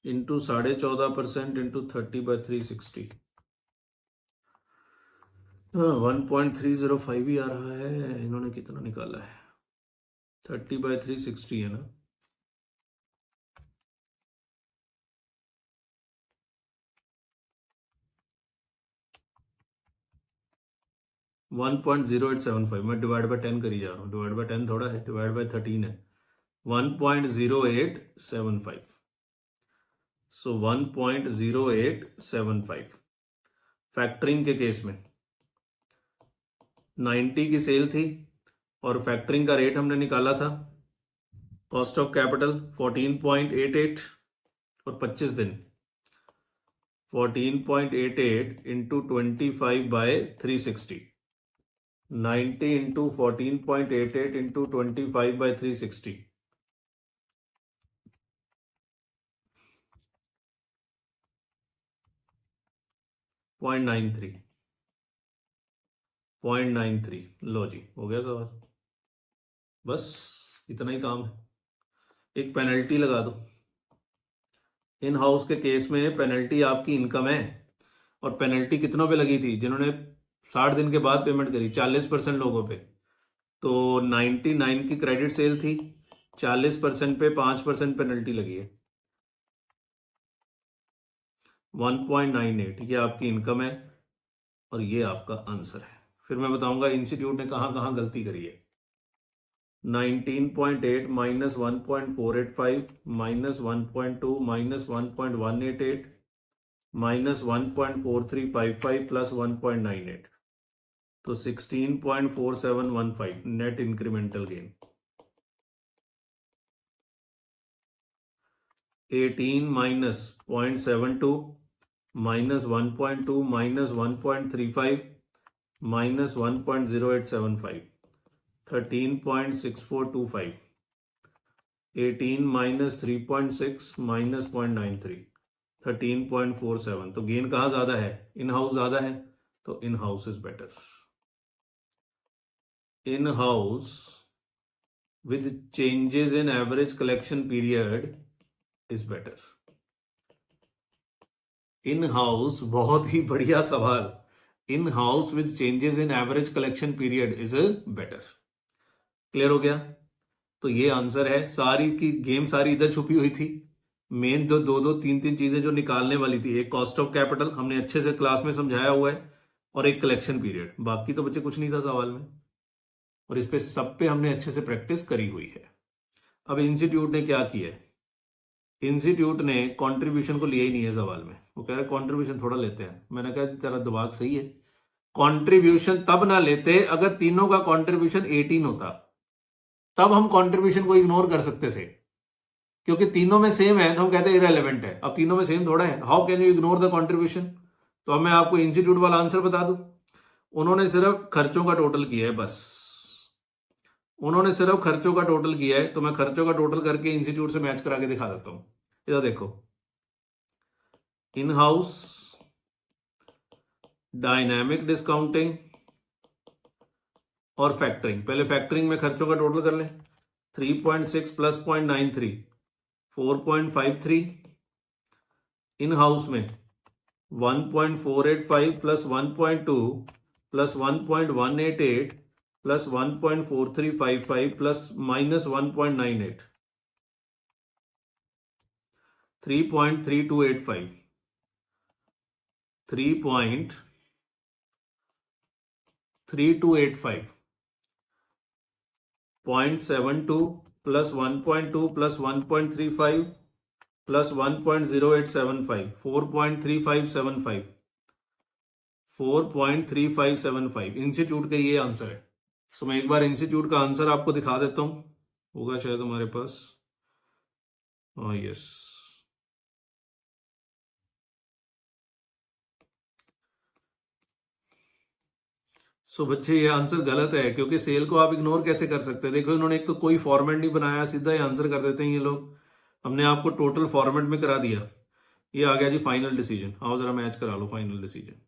Into 14.5% into 30/360, 1.305 ही आ रहा है। इन्होंने कितना निकाला है? 30/360 है ना? 1.0875। मैं डिवाइड बाय 10 करी जा रहा हूँ। डिवाइड बाय 10 थोड़ा है, डिवाइड बाय 13 है। 1.0875। सो 1.0875। फैक्टरिंग के केस में 90 की सेल थी, और फैक्टरिंग का रेट हमने निकाला था। कॉस्ट ऑफ कैपिटल 14.88, और 25 दिन, 14.88 इंटू 25/360, 90 इंटू 14.88 इंटू 25/360 0.93 लो जी, हो गया सवाल। बस इतना ही काम है। एक पेनल्टी लगा दो। इन हाउस के केस में पेनल्टी आपकी इनकम है, और पेनल्टी कितनों पे लगी थी? जिन्होंने 60 दिन के बाद पेमेंट करी, 40% लोगों पे। तो 99 की क्रेडिट सेल थी, 40% पे 5% पेनल्टी लगी है। 1.98 ये आपकी इनकम है, और ये आपका आंसर है। फिर मैं बताऊंगा इंस्टीट्यूट ने कहाँ कहाँ गलती करी है। 19.8 minus 1.485 minus 1.2 minus 1.188 minus 1.4355 plus 1.98, तो 16.4715 net incremental gain. 18 minus 0.72 minus 1.2 minus 1.35 minus 1.0875, 13.6425। 18 minus 3.6 minus 0.93, 13.47। तो गेन कहाँ ज्यादा है? इन हाउस ज्यादा है, तो in house is better. In house with changes in average collection period is better. In house, बहुत ही बढ़िया सवाल। In house with changes in average collection period is better. Clear हो गया? तो ये आंसर है। सारी की गेम सारी इधर छुपी हुई थी। मेन दो दो दो तीन तीन चीजें जो निकालने वाली थी, एक कॉस्ट ऑफ कैपिटल हमने अच्छे से क्लास में समझाया हुआ है, और एक कलेक्शन पीरियड। बाकी तो बच्चे कुछ नहीं था सवाल में, और इस पे सब पे हमने अच्छे से प्रैक्टिस करी हुई है। अब इंस्टीट्यूट ने क्या किया है? इंस्टीट्यूट ने कंट्रीब्यूशन को लिया ही नहीं है सवाल में। वो कह रहे कंट्रीब्यूशन थोड़ा लेते हैं। मैंने कहा तेरा दिमाग सही है, कंट्रीब्यूशन तब ना लेते अगर तीनों का कंट्रीब्यूशन 18 होता, तब हम कंट्रीब्यूशन को इग्नोर कर सकते थे, क्योंकि तीनों में सेम है तो हम कहते हैं इरेलेवेंट है। अब तीनों में सेम थोड़ा है, how can you ignore the contribution? तो अब मैं आपको इंस्टीट्यूट वाला आंसर बता दूं। उन्होंने सिर्फ खर्चों का टोटल किया है, बस उन्होंने सिर्फ खर्चों का टोटल किया है। तो मैं खर्चों का टोटल करके इंस्टीट्यूट से मैच करा के दिखा देता हूं। इधर देखो, इन हाउस डायनामिक डिस्काउंटिंग और फैक्टरिंग। पहले फैक्टरिंग में खर्चों का टोटल कर ले। 3.6 प्लस 0.93 4.53। इन हाउस में 1.485 plus 1.2 plus 1.188 plus 1.4355 plus minus 1.98, 3.3285, 3.3285, 0.72 plus 1.2 plus 1.35 plus 1.0875, 4.3575, 4.3575 institute का ये आंसर है। सो मैं एक बार इंस्टीट्यूट का आंसर आपको दिखा देता हूं, होगा शायद हमारे पास। यस, सो बच्चे ये आंसर गलत है, क्योंकि सेल को आप इग्नोर कैसे कर सकते हैं? देखो इन्होंने एक तो कोई फॉर्मेट नहीं बनाया, सीधा ही आंसर कर देते हैं ये लोग। हमने आपको टोटल फॉर्मेट में करा दिया। ये आ गया जी फाइनल डिसीजन। आओ जरा मैच करा लो फाइनल डिसीजन।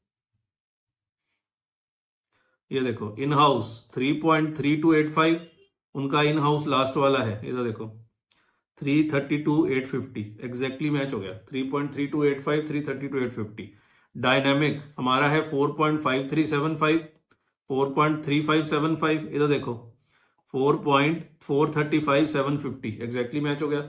ये देखो इन हाउस 3.3285, उनका इन हाउस लास्ट वाला है। इधर देखो 332,850 एग्जैक्टली मैच हो गया। 3.3285, 332,850। डायनामिक हमारा है 4.5375, 4.3575। इधर देखो 4.435750 एग्जैक्टली मैच हो गया।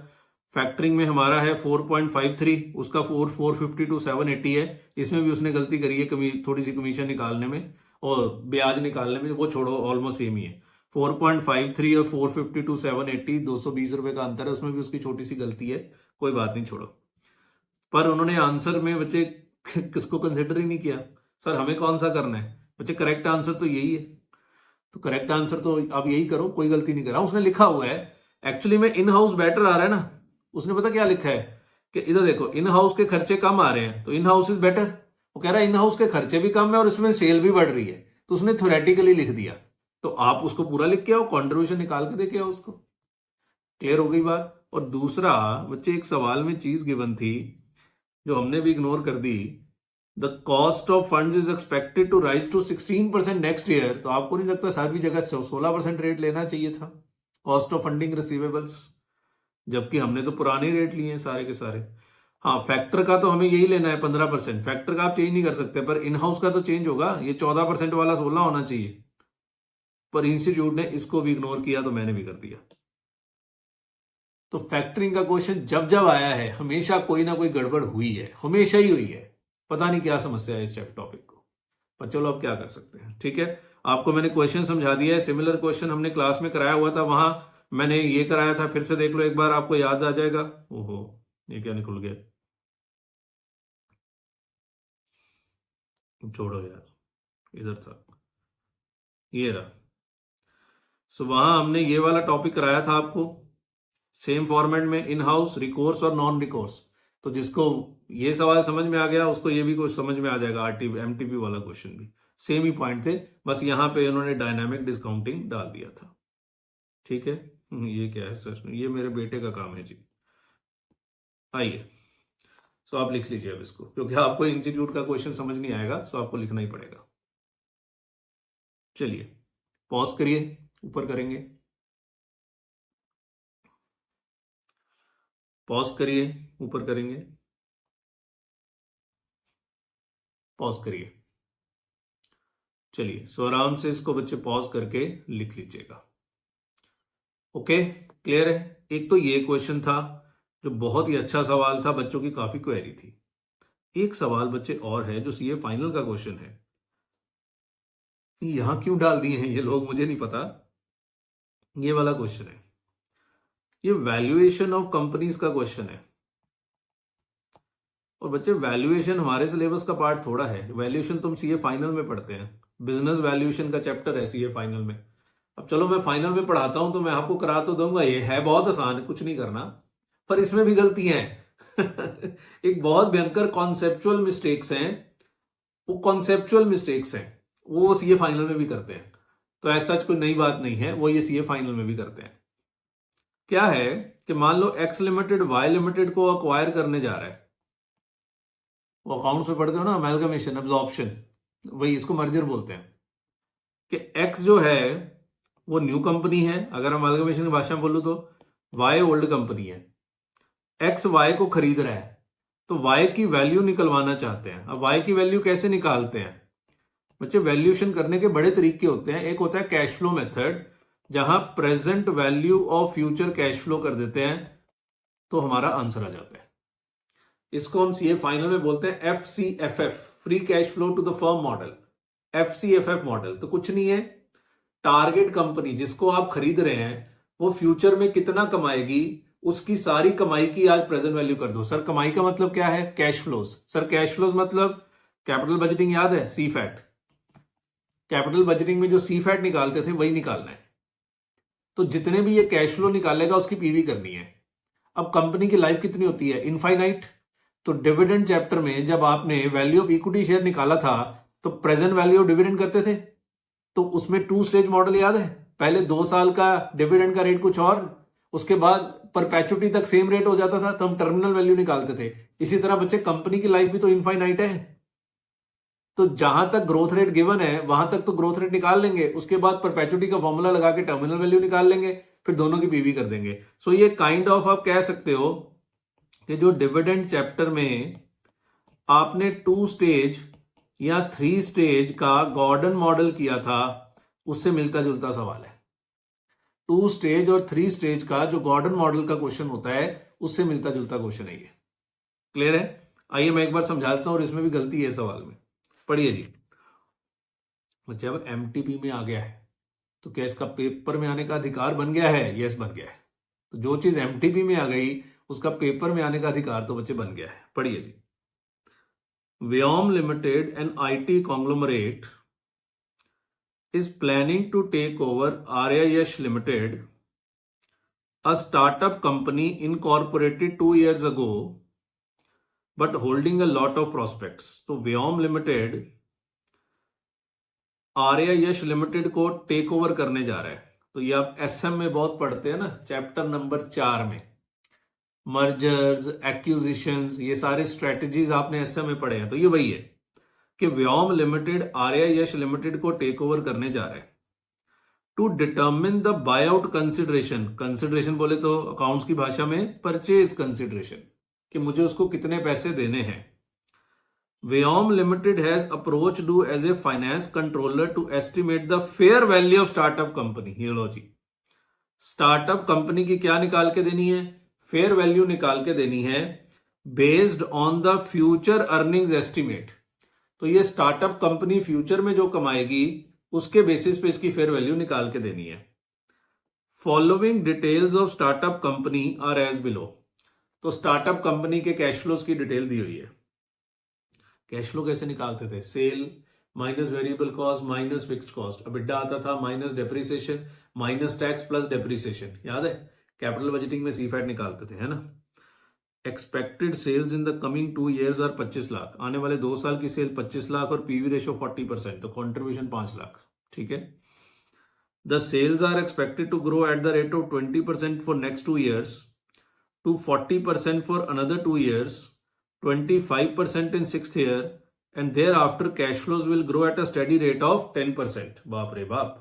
फैक्टरिंग में हमारा है 4.53, उसका 450 to 780 है। इसमें भी उसने गलती करी है, थोड़ी सी कमीशन निकालने में और ब्याज निकालने में, वो छोड़ो ऑलमोस्ट सेम ही है। 4.53 और 450 to 780 220 रुपए का अंतर है, उसमें भी उसकी छोटी सी गलती है, कोई बात नहीं, छोड़ो। पर उन्होंने आंसर में बच्चे किसको कंसिडर ही नहीं किया। सर हमें कौन सा करना है बच्चे? करेक्ट आंसर तो यही है, तो करेक्ट आंसर तो आप यही करो, कोई गलती नहीं करा। उसने लिखा हुआ है एक्चुअली में इन हाउस बेटर आ रहा है ना। उसने पता क्या लिखा है कि इधर देखो इन हाउस के खर्चे कम आ रहे हैं, तो इन हाउस इज बेटर। वो कह रहा है इन हाउस के खर्चे भी कम है और इसमें सेल भी बढ़ रही है, तो उसने थ्योरेटिकली लिख दिया, तो आप उसको पूरा लिख के आओ, कंट्रीब्यूशन निकाल के देके आओ उसको। क्लियर हो गई बात। और दूसरा बच्चे, एक सवाल में चीज गिवन थी जो हमने भी इग्नोर कर दी, the cost of funds is expected to rise to 16% next year. तो आपको नहीं लगता सारी जगह 16% रेट लेना चाहिए था कॉस्ट ऑफ फंडिंग रिसीवेबल्स, जबकि हमने तो पुराने रेट लिए हैं सारे के सारे। हाँ, फैक्टर का तो हमें यही लेना है 15%, फैक्टर का आप चेंज नहीं कर सकते, पर इन हाउस का तो चेंज होगा, ये 14% वाला 16 होना चाहिए, पर इंस्टीट्यूट ने इसको भी इग्नोर किया तो मैंने भी कर दिया। तो फैक्टरिंग का क्वेश्चन जब जब आया है हमेशा कोई ना कोई गड़बड़ हुई है, हमेशा ही हुई है, पता नहीं क्या समस्या है इस टॉपिक को, पर चलो अब क्या कर सकते हैं। ठीक है, आपको मैंने क्वेश्चन समझा दिया है, सिमिलर क्वेश्चन हमने क्लास में कराया हुआ था, वहां मैंने ये कराया था, फिर से देख लो एक बार, आपको याद आ जाएगा। ओहो, ये क्या निकल गया, छोड़ो यार, इधर था, ये रहा। सो वहां हमने ये वाला टॉपिक कराया था आपको, सेम फॉर्मेट में, इन हाउस, रिकोर्स और नॉन रिकोर्स। तो जिसको ये सवाल समझ में आ गया उसको ये भी कुछ समझ में आ जाएगा, आरटीपी एमटीपी वाला क्वेश्चन भी सेम ही पॉइंट थे, बस यहां पे उन्होंने डायनामिक डिस्काउंटिंग डाल दिया था। ठीक है, ये क्या है सर, ये मेरे बेटे का काम है जी। आइए, सो आप लिख लीजिए अब इसको, क्योंकि आपको इंस्टीट्यूट का क्वेश्चन समझ नहीं आएगा, सो आपको लिखना ही पड़ेगा। चलिए पॉज करिए, ऊपर करेंगे, पॉज करिए, ऊपर करेंगे, पॉज करिए। चलिए, सो आराम से इसको बच्चे पॉज करके लिख लीजिएगा। ओके, क्लियर है। एक तो ये क्वेश्चन था जो बहुत ही अच्छा सवाल था, बच्चों की काफी क्वेरी थी। एक सवाल बच्चे और है जो सीए फाइनल का क्वेश्चन है, यहां क्यों डाल दिए हैं ये लोग मुझे नहीं पता। ये वाला क्वेश्चन है, ये वैल्यूएशन ऑफ कंपनीज का क्वेश्चन है। और बच्चे वैल्यूएशन हमारे सिलेबस का पार्ट थोड़ा है, वैल्यूएशन तुम सीए फाइनल में पढ़ते हैं, बिजनेस वैल्यूएशन का चैप्टर है सीए फाइनल में। अब चलो मैं फाइनल में पढ़ाता हूं तो मैं आपको करा तो दूंगा, ये है बहुत आसान, कुछ नहीं करना, पर इसमें भी गलतियां हैं। एक बहुत भयंकर कॉन्सेप्चुअल मिस्टेक्स हैं, वो कॉन्सेप्चुअल मिस्टेक्स हैं, वो सीए फाइनल में भी करते हैं। तो ऐसा कोई नई बात नहीं है, वो ये सीए फाइनल में भी करते हैं। क्या है कि मान लो एक्स लिमिटेड वाई लिमिटेड को अक्वायर करने जा रहा है, वो अकाउंट्स में पढ़ते हो ना, अमेलगमेशन, एब्जॉर्प्शन, वही इसको मर्जर बोलते हैं। कि एक्स जो है वो न्यू कंपनी है, अगर अमेलगमेशन की भाषा में बोलूं तो वाई ओल्ड कंपनी है, एक्स वाई को खरीद रहा है, तो वाई की वैल्यू निकलवाना चाहते हैं। अब वाई की वैल्यू कैसे निकालते हैं बच्चे, वैल्यूएशन करने के बड़े तरीके होते हैं। एक होता है कैश फ्लो मेथड, जहां present value of future cash flow कर देते हैं, तो हमारा आंसर आ जाता है। इसको हम सीए फाइनल में बोलते हैं FCFF, free cash flow to the firm model. FCFF model तो कुछ नहीं है, टारगेट कंपनी जिसको आप खरीद रहे हैं वो फ्यूचर में कितना कमाएगी, उसकी सारी कमाई की आज प्रेजेंट वैल्यू कर दो। सर कमाई का मतलब क्या है, cash flows. Sir cash flows मतलब कैपिटल बजटिंग याद है, सी फैट, कैपिटल बजटिंग में जो सी फैट निकालते थे वही निकालना है। तो जितने भी ये कैश फ्लो निकालेगा उसकी पीवी करनी है। अब कंपनी की लाइफ कितनी होती है, इनफाइनाइट। तो डिविडेंड चैप्टर में जब आपने वैल्यू ऑफ इक्विटी शेयर निकाला था तो प्रेजेंट वैल्यू ऑफ डिविडेंड करते थे, तो उसमें 2 स्टेज मॉडल याद है, पहले 2 साल का डिविडेंड का रेट कुछ और, उसके बाद परपेचुटी तक सेम रेट हो जाता था, तो हम टर्मिनल वैल्यू निकालते थे। इसी तरह बच्चे कंपनी की लाइफ भी तो इनफाइनाइट है, तो जहां तक ग्रोथ रेट गिवन है वहां तक तो ग्रोथ रेट निकाल लेंगे, उसके बाद परपेचुटी का फॉर्मूला लगा के टर्मिनल वैल्यू निकाल लेंगे, फिर दोनों की पीवी कर देंगे। सो ये काइंड ऑफ आप कह सकते हो कि जो डिविडेंड चैप्टर में आपने 2 स्टेज या 3 स्टेज का गॉर्डन मॉडल किया था, उससे मिलता जुलता सवाल है। 2 स्टेज और 3 स्टेज का जो गॉर्डन मॉडल का क्वेश्चन होता है उससे मिलता जुलता क्वेश्चन है ये। क्लियर है। आइए मैं एक बार समझा देता हूं, और इसमें भी गलती है सवाल में, पढ़िए जी। जब एमटीपी में आ गया है तो क्या इसका पेपर में आने का अधिकार बन गया है, यस बन गया है। तो जो चीज एमटीपी में आ गई उसका पेपर में आने का अधिकार तो बच्चे बन गया है। पढ़िए जी। Vyom limited an IT conglomerate is planning to take over RIS Limited, a startup company incorporated 2 years ago, but holding a lot of prospects. तो व्योम लिमिटेड आर्या यश लिमिटेड को टेक ओवर करने जा रहा है। तो ये आप एसएम में बहुत पढ़ते हैं ना, चैप्टर नंबर 4 में मर्जर्स, एक्विजिशंस, ये सारे स्ट्रेटजीज आपने एसएम में पढ़े हैं। तो ये वही है कि व्योम लिमिटेड आर्या यश लिमिटेड को टेक ओवर करने जा रहा है। To determine the buy out consideration, consideration बोले तो अकाउंट्स की भाषा में परचेज कंसिडरेशन, कि मुझे उसको कितने पैसे देने हैं। Vyom limited has approached you as a finance controller to estimate the fair value of startup company. ये लो जी, स्टार्टअप कंपनी की क्या निकाल के देनी है? फेयर वैल्यू निकाल के देनी है based on the future earnings estimate. तो ये स्टार्टअप कंपनी फ्यूचर में जो कमाएगी उसके बेसिस पे इसकी फेयर वैल्यू निकाल के देनी है। Following details of startup company are as below. तो स्टार्टअप कंपनी के कैश फ्लोज की डिटेल दी हुई है। कैश फ्लो कैसे निकालते थे? Sale minus variable cost minus fixed cost, EBITDA आता था minus depreciation minus tax plus depreciation. याद है? कैपिटल बजटिंग में सीफैट निकालते थे, है ना। Expected sales in the coming 2 years are 25 lakh. आने वाले 2 साल की सेल 25 लाख और पीवी रेशियो 40%, तो कॉन्ट्रीब्यूशन 5 लाख। ठीक है। The sales are expected to grow at the rate of 20% for next 2 years, to 40% for another 2 years, 25% in 6th year, and thereafter cash flows will grow at a steady rate of 10%. बाप रे बाप,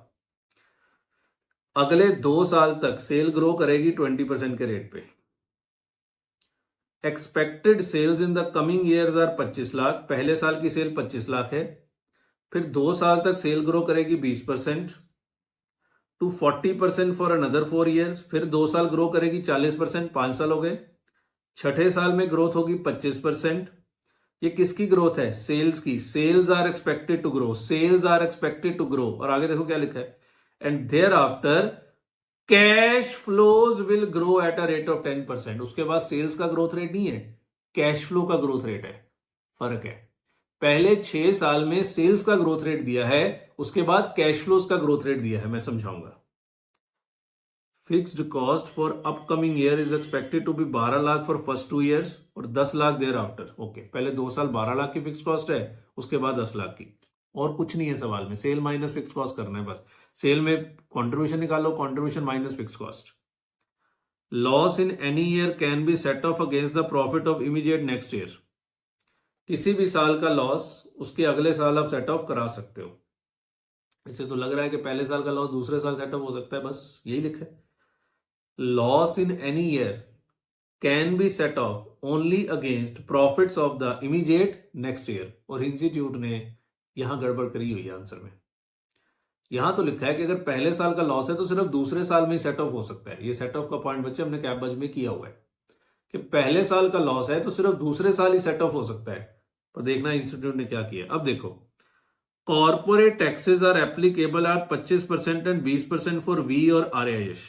अगले 2 साल तक सेल ग्रो करेगी 20% के रेट पे। Expected sales in the coming years are 25 lakh. पहले साल की सेल 25 लाख है, फिर 2 साल तक सेल ग्रो करेगी 20%, टू 40% फॉर अनदर 4 years, फिर 2 साल ग्रो करेगी 40%, 5 साल हो गए। छठे साल में ग्रोथ होगी 25%। ये किसकी ग्रोथ है? सेल्स की। Sales are expected to grow, sales are expected to grow. और आगे देखो क्या लिखा है, and thereafter cash flows will grow at a rate of 10%। उसके बाद सेल्स का ग्रोथ रेट नहीं है, कैश फ्लो का ग्रोथ रेट है। फर्क है, पहले 6 साल में सेल्स का ग्रोथ रेट दिया है, उसके बाद कैश फ्लोज का ग्रोथ रेट दिया है। मैं समझाऊंगा। Fixed cost for upcoming year is expected to be 12 lakh for first 2 years और 10 लाख देयर आफ्टर। ओके, पहले 2 साल 12 लाख की फिक्स कॉस्ट है, उसके बाद 10 लाख की। और कुछ नहीं है सवाल में, सेल माइनस फिक्स कॉस्ट करना है बस। सेल में कॉन्ट्रीब्यूशन निकालो, contribution minus fix cost. Loss in any year can be set of against the profit of immediate next year. किसी भी साल का लॉस उसके अगले साल आप सेट ऑफ करा सकते हो। इससे तो लग रहा है कि पहले साल का लॉस दूसरे साल सेट ऑफ हो सकता है, बस यही लिखा है। Loss in any year can be set of only against profits of the immediate next year. और इंस्टीट्यूट ने यहां गड़बड़ करी हुई है आंसर में। यहां तो लिखा है कि अगर पहले साल का लॉस है तो सिर्फ दूसरे साल में ही सेट ऑफ हो सकता है। ये सेट ऑफ का पॉइंट बच्चे हमने कैप बज में किया हुआ है कि पहले साल का लॉस है तो सिर्फ दूसरे साल ही सेट ऑफ हो सकता है। पर देखना इंस्टीट्यूट ने क्या किया। अब देखो, corporate taxes are applicable at 25% and 20% for V और आरआईएस।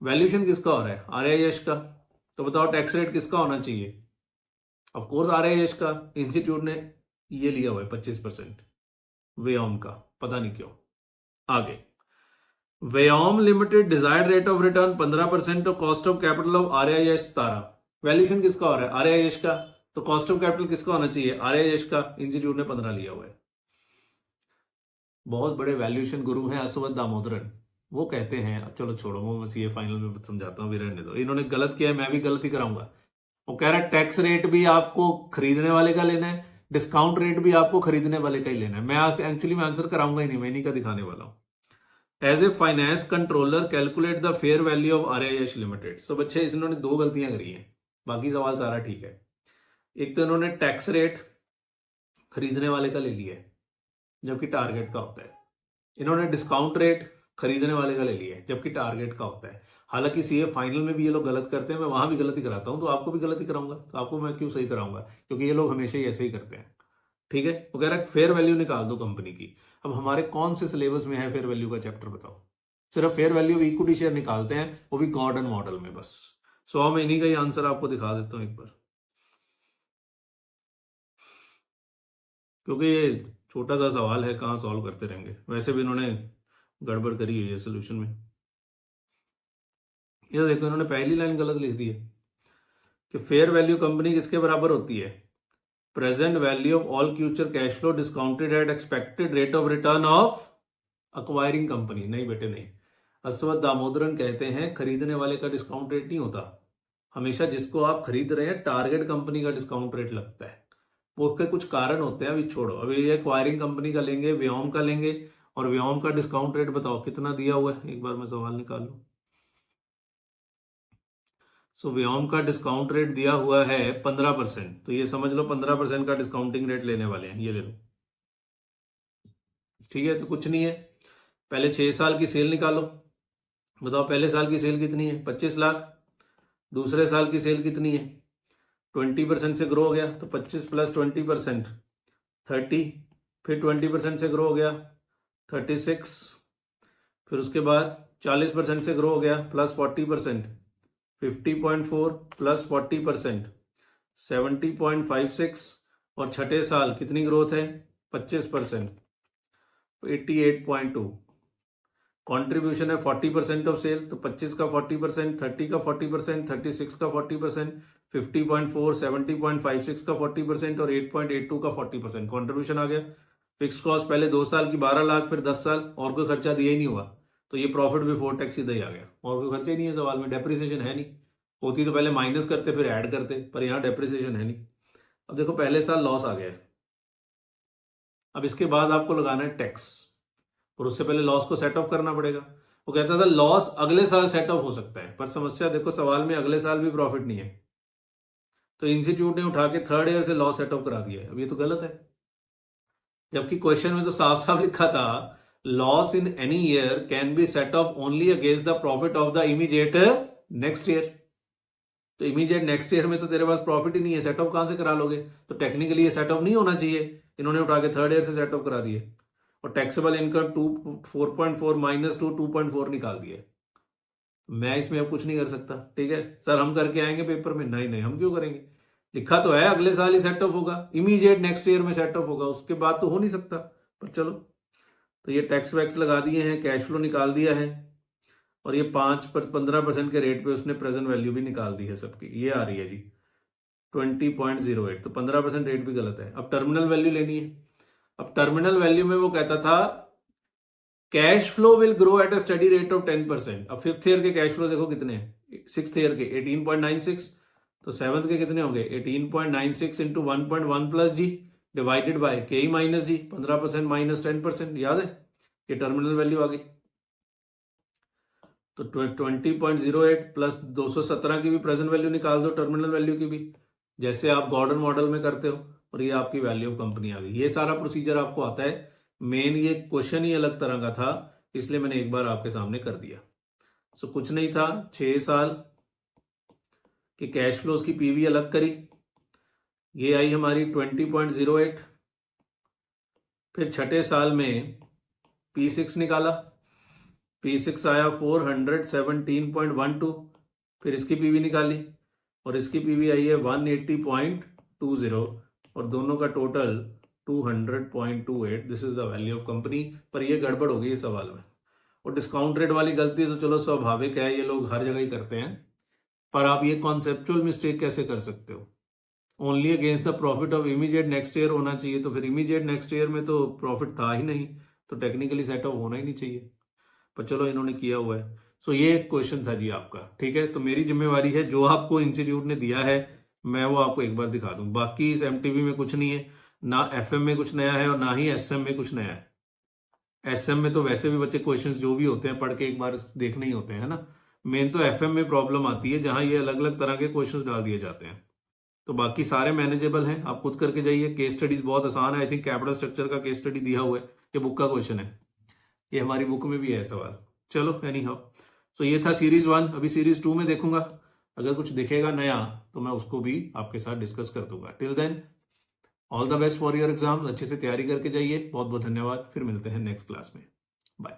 वैल्यूएशन किसका हो रहा है? आरआईएस का। तो बताओ टैक्स रेट किसका होना चाहिए? ऑफ कोर्स आरआईएस का। इंस्टीट्यूट ने ये लिया हुआ है 25% व्योम का, पता नहीं क्यों। आगे, Vyom limited desired rate of return 15% और cost of capital of RIS 17। Valuation किसका हो रहा है? आरआईएस का। तो कॉस्ट ऑफ कैपिटल किसका होना चाहिए? आरआईएस का। इंस्टीट्यूट ने 15 लिया हुआ है। बहुत बड़े वैल्यूएशन गुरु हैं असवद दामोदरन, वो कहते हैं, अब चलो छोड़ो, वो बस ये फाइनल में समझाता हूँ, भी रहने दो। इन्होंने गलत किया है, मैं भी गलत ही कराऊंगा। वो कह रहा है टैक्स रेट भी आपको खरीदने वाले का लेना है, डिस्काउंट रेट भी आपको खरीदने वाले का ही लेना है। मैं एक्चुअली मैं आंसर कराऊंगा ही नहीं, मैं इन्हीं का दिखाने वाला हूं। As a finance controller calculate the fair value of RIS limited. तो बच्चे इन्होंने 2 गलतियां करी हैं, बाकी सवाल सारा ठीक है। एक तो इन्होंने टैक्स रेट खरीदने वाले का ले लिया है जबकि टारगेट का होता है। इन्होंने डिस्काउंट रेट खरीदने वाले का ले लिया है जबकि टारगेट का होता है। हालांकि सीए फाइनल में भी ये लोग गलत करते हैं, मैं वहां भी गलती कराता हूं, तो आपको भी गलती कराऊंगा। तो आपको मैं क्यों सही कराऊंगा? क्योंकि ये लोग हमेशा ही ऐसे ही करते हैं। ठीक है, वो कह रहा है फेयर वैल्यू निकाल दो कंपनी की। अब हमारे कौन से सिलेबस में है फेयर वैल्यू का चैप्टर बताओ? सिर्फ फेयर वैल्यू इक्विटी शेयर निकालते हैं, वो भी गॉर्डन मॉडल में बस। सो मैं इन्हीं का ही आंसर आपको दिखा देता हूं एक बार, क्योंकि ये छोटा सा सवाल है, कहाँ सॉल्व करते रहेंगे। वैसे भी इन्होंने गड़बड़ करी हुई है सोल्यूशन में। ये देखो, इन्होंने पहली लाइन गलत लिख दी है कि फेयर वैल्यू कंपनी किसके बराबर होती है? Present value of all future cash flow discounted eight expected rate of return of acquiring company, नहीं बेटे नहीं। अश्वत्थ दामोदरन कहते हैं खरीदने वाले का डिस्काउंट रेट नहीं होता, हमेशा जिसको आप खरीद रहे हैं टारगेट कंपनी का डिस्काउंट रेट लगता है। वो उसके कुछ कारण होते हैं, अभी छोड़ो। अभी ये एक्वायरिंग कंपनी का लेंगे, व्योम का लेंगे, और व्योम का डिस्काउंट रेट बताओ कितना दिया हुआ है, एक बार मैं सवाल निकाल लूं। सो व्योम का डिस्काउंट रेट दिया हुआ है 15%, तो ये समझ लो 15% का डिस्काउंटिंग रेट लेने वाले हैं, ये ले लो। ठीक है, तो कुछ नहीं है, पहले 6 साल की सेल निकालो। बताओ पहले साल की सेल कितनी है, 25 लाख। दूसरे साल की सेल कितनी है, 20% से ग्रो हो गया, तो 25 प्लस 20% 30, फिर 20% से ग्रो हो गया 36, फिर उसके बाद 40% से ग्रो हो गया प्लस 40%, 50.4 प्लस 40% 70.56, और छठे साल कितनी ग्रोथ है 25%, 88.2। कॉन्ट्रीब्यूशन है 40% ऑफ सेल, तो 25 का 40%, 30 का 40%, 36 का 40%, 50.4, 70.56 का 40% और 8.82 का 40% कॉन्ट्रीब्यूशन आ गया। फिक्स कॉस्ट पहले 2 साल की 12 लाख, फिर 10 साल, और कोई खर्चा दिया ही नहीं हुआ, तो ये प्रॉफिट बिफोर टैक्स सीधा ही आ गया, और कोई खर्चा ही नहीं है सवाल में, डेप्रिसिएशन है नहीं। होती तो पहले माइनस करते फिर ऐड करते, पर यहाँ डेप्रिसिएशन है नहीं। अब देखो पहले साल लॉस आ गया है, अब इसके बाद आपको लगाना है टैक्स, और उससे पहले लॉस को सेट ऑफ करना पड़ेगा। वो कहता था लॉस अगले साल सेट ऑफ हो सकता है, पर समस्या देखो सवाल में अगले साल भी प्रॉफिट नहीं है, तो इंस्टीट्यूट ने उठा के थर्ड ईयर से लॉस सेट ऑफ करा दिया है। अब ये तो गलत है, जबकि क्वेश्चन में तो साफ साफ लिखा था loss in any year can be set of only against the profit of the immediate next year. तो इमीडिएट नेक्स्ट ईयर में तो तेरे पास प्रॉफिट ही नहीं है, सेट ऑफ कहां से करा लोगे, तो टेक्निकली ये सेट ऑफ नहीं होना चाहिए, इन्होंने उठा के थर्ड ईयर से सेट ऑफ करा दिए। और टैक्सेबल इनकम 4.4 माइनस 2.4 निकाल दिया। मैं इसमें अब कुछ नहीं कर सकता, ठीक है सर हम करके आएंगे पेपर में, नहीं नहीं हम क्यों करेंगे, लिखा तो है अगले साल ही सेट ऑफ होगा, इमीडिएट नेक्स्ट ईयर में सेट ऑफ होगा, उसके बाद तो हो नहीं सकता। पर चलो, तो ये टैक्स वैक्स लगा दिए हैं, कैश फ्लो निकाल दिया है, और ये 15% के रेट पे उसने प्रेजेंट वैल्यू भी निकाल दी है सबकी, ये आ रही है जी 20.08, तो 15% रेट भी गलत है। अब टर्मिनल वैल्यू लेनी है। अब टर्मिनल वैल्यू में वो कहता था cash flow will grow at a study rate of 10%। अब फिफ्थ ईयर के कैश फ्लो देखो कितने हैं, सिक्स्थ ईयर के 18.96, तो सेवंथ के कितने होंगे 18.96 into 1.1 plus G divided by K minus G, 15% minus 10%, याद है, ये टर्मिनल वैल्यू आ गई। तो 20.08 प्लस 217 की भी प्रेजेंट वैल्यू निकाल दो, टर्मिनल वैल्यू की भी, जैसे आप गॉर्डन मॉडल में करते हो, और ये आपकी वैल्यू ऑफ कंपनी आ गई। ये सारा प्रोसीजर आपको आता है, मेन ये क्वेश्चन ही अलग तरह का था, इसलिए मैंने एक बार आपके सामने कर दिया। सो कुछ नहीं था, 6 साल के कैश फ्लोज की पीवी अलग करी, ये आई हमारी 20.08, फिर छठे साल में P6 निकाला, P6 आया 417.12, फिर इसकी पीवी निकाली, और इसकी पीवी आई है 180.20, और दोनों का total 200.28। This is the value of company. पर ये गड़बड़ हो गई इस सवाल में, और डिस्काउंट रेट वाली गलती तो चलो स्वाभाविक है, ये लोग हर जगह ही करते हैं, पर आप ये कॉन्सेप्चुअल मिस्टेक कैसे कर सकते हो, only against the profit of immediate next year होना चाहिए, तो फिर इमीडिएट नेक्स्ट ईयर में तो प्रॉफिट था ही नहीं, तो टेक्निकली सेट ऑफ होना ही नहीं चाहिए, पर चलो इन्होंने किया हुआ है। सो ये एक क्वेश्चन था जी आपका, ठीक है। तो मेरी जिम्मेवारी है जो आपको इंस्टीट्यूट ने दिया है मैं वो आपको एक बार दिखा दूं, बाकी इस एमटीबी में कुछ नहीं है, ना एफएम में कुछ नया है और ना ही एसएम में कुछ नया है। एसएम में तो वैसे भी बच्चे क्वेश्चंस जो भी होते हैं पढ़ के एक बार देखने ही होते हैं, है ना। मेन तो एफएम में प्रॉब्लम आती है जहां ये अलग अलग तरह के क्वेश्चंस डाल दिए जाते हैं, तो बाकी सारे मैनेजेबल हैं, आप खुद करके जाइए। केस स्टडीज बहुत आसान है, आई थिंक कैपिटल स्ट्रक्चर का केस स्टडी दिया हुआ है, ये बुक का क्वेश्चन है, ये हमारी बुक में भी है सवाल। चलो एनी हाउ, तो ये था सीरीज 1, अभी सीरीज 2 में देखूंगा, अगर कुछ दिखेगा नया तो मैं उसको भी आपके साथ डिस्कस कर दूंगा। Till then all the best for your exam, अच्छे से तैयारी करके जाइए, बहुत बहुत धन्यवाद, फिर मिलते हैं नेक्स्ट क्लास में, बाय।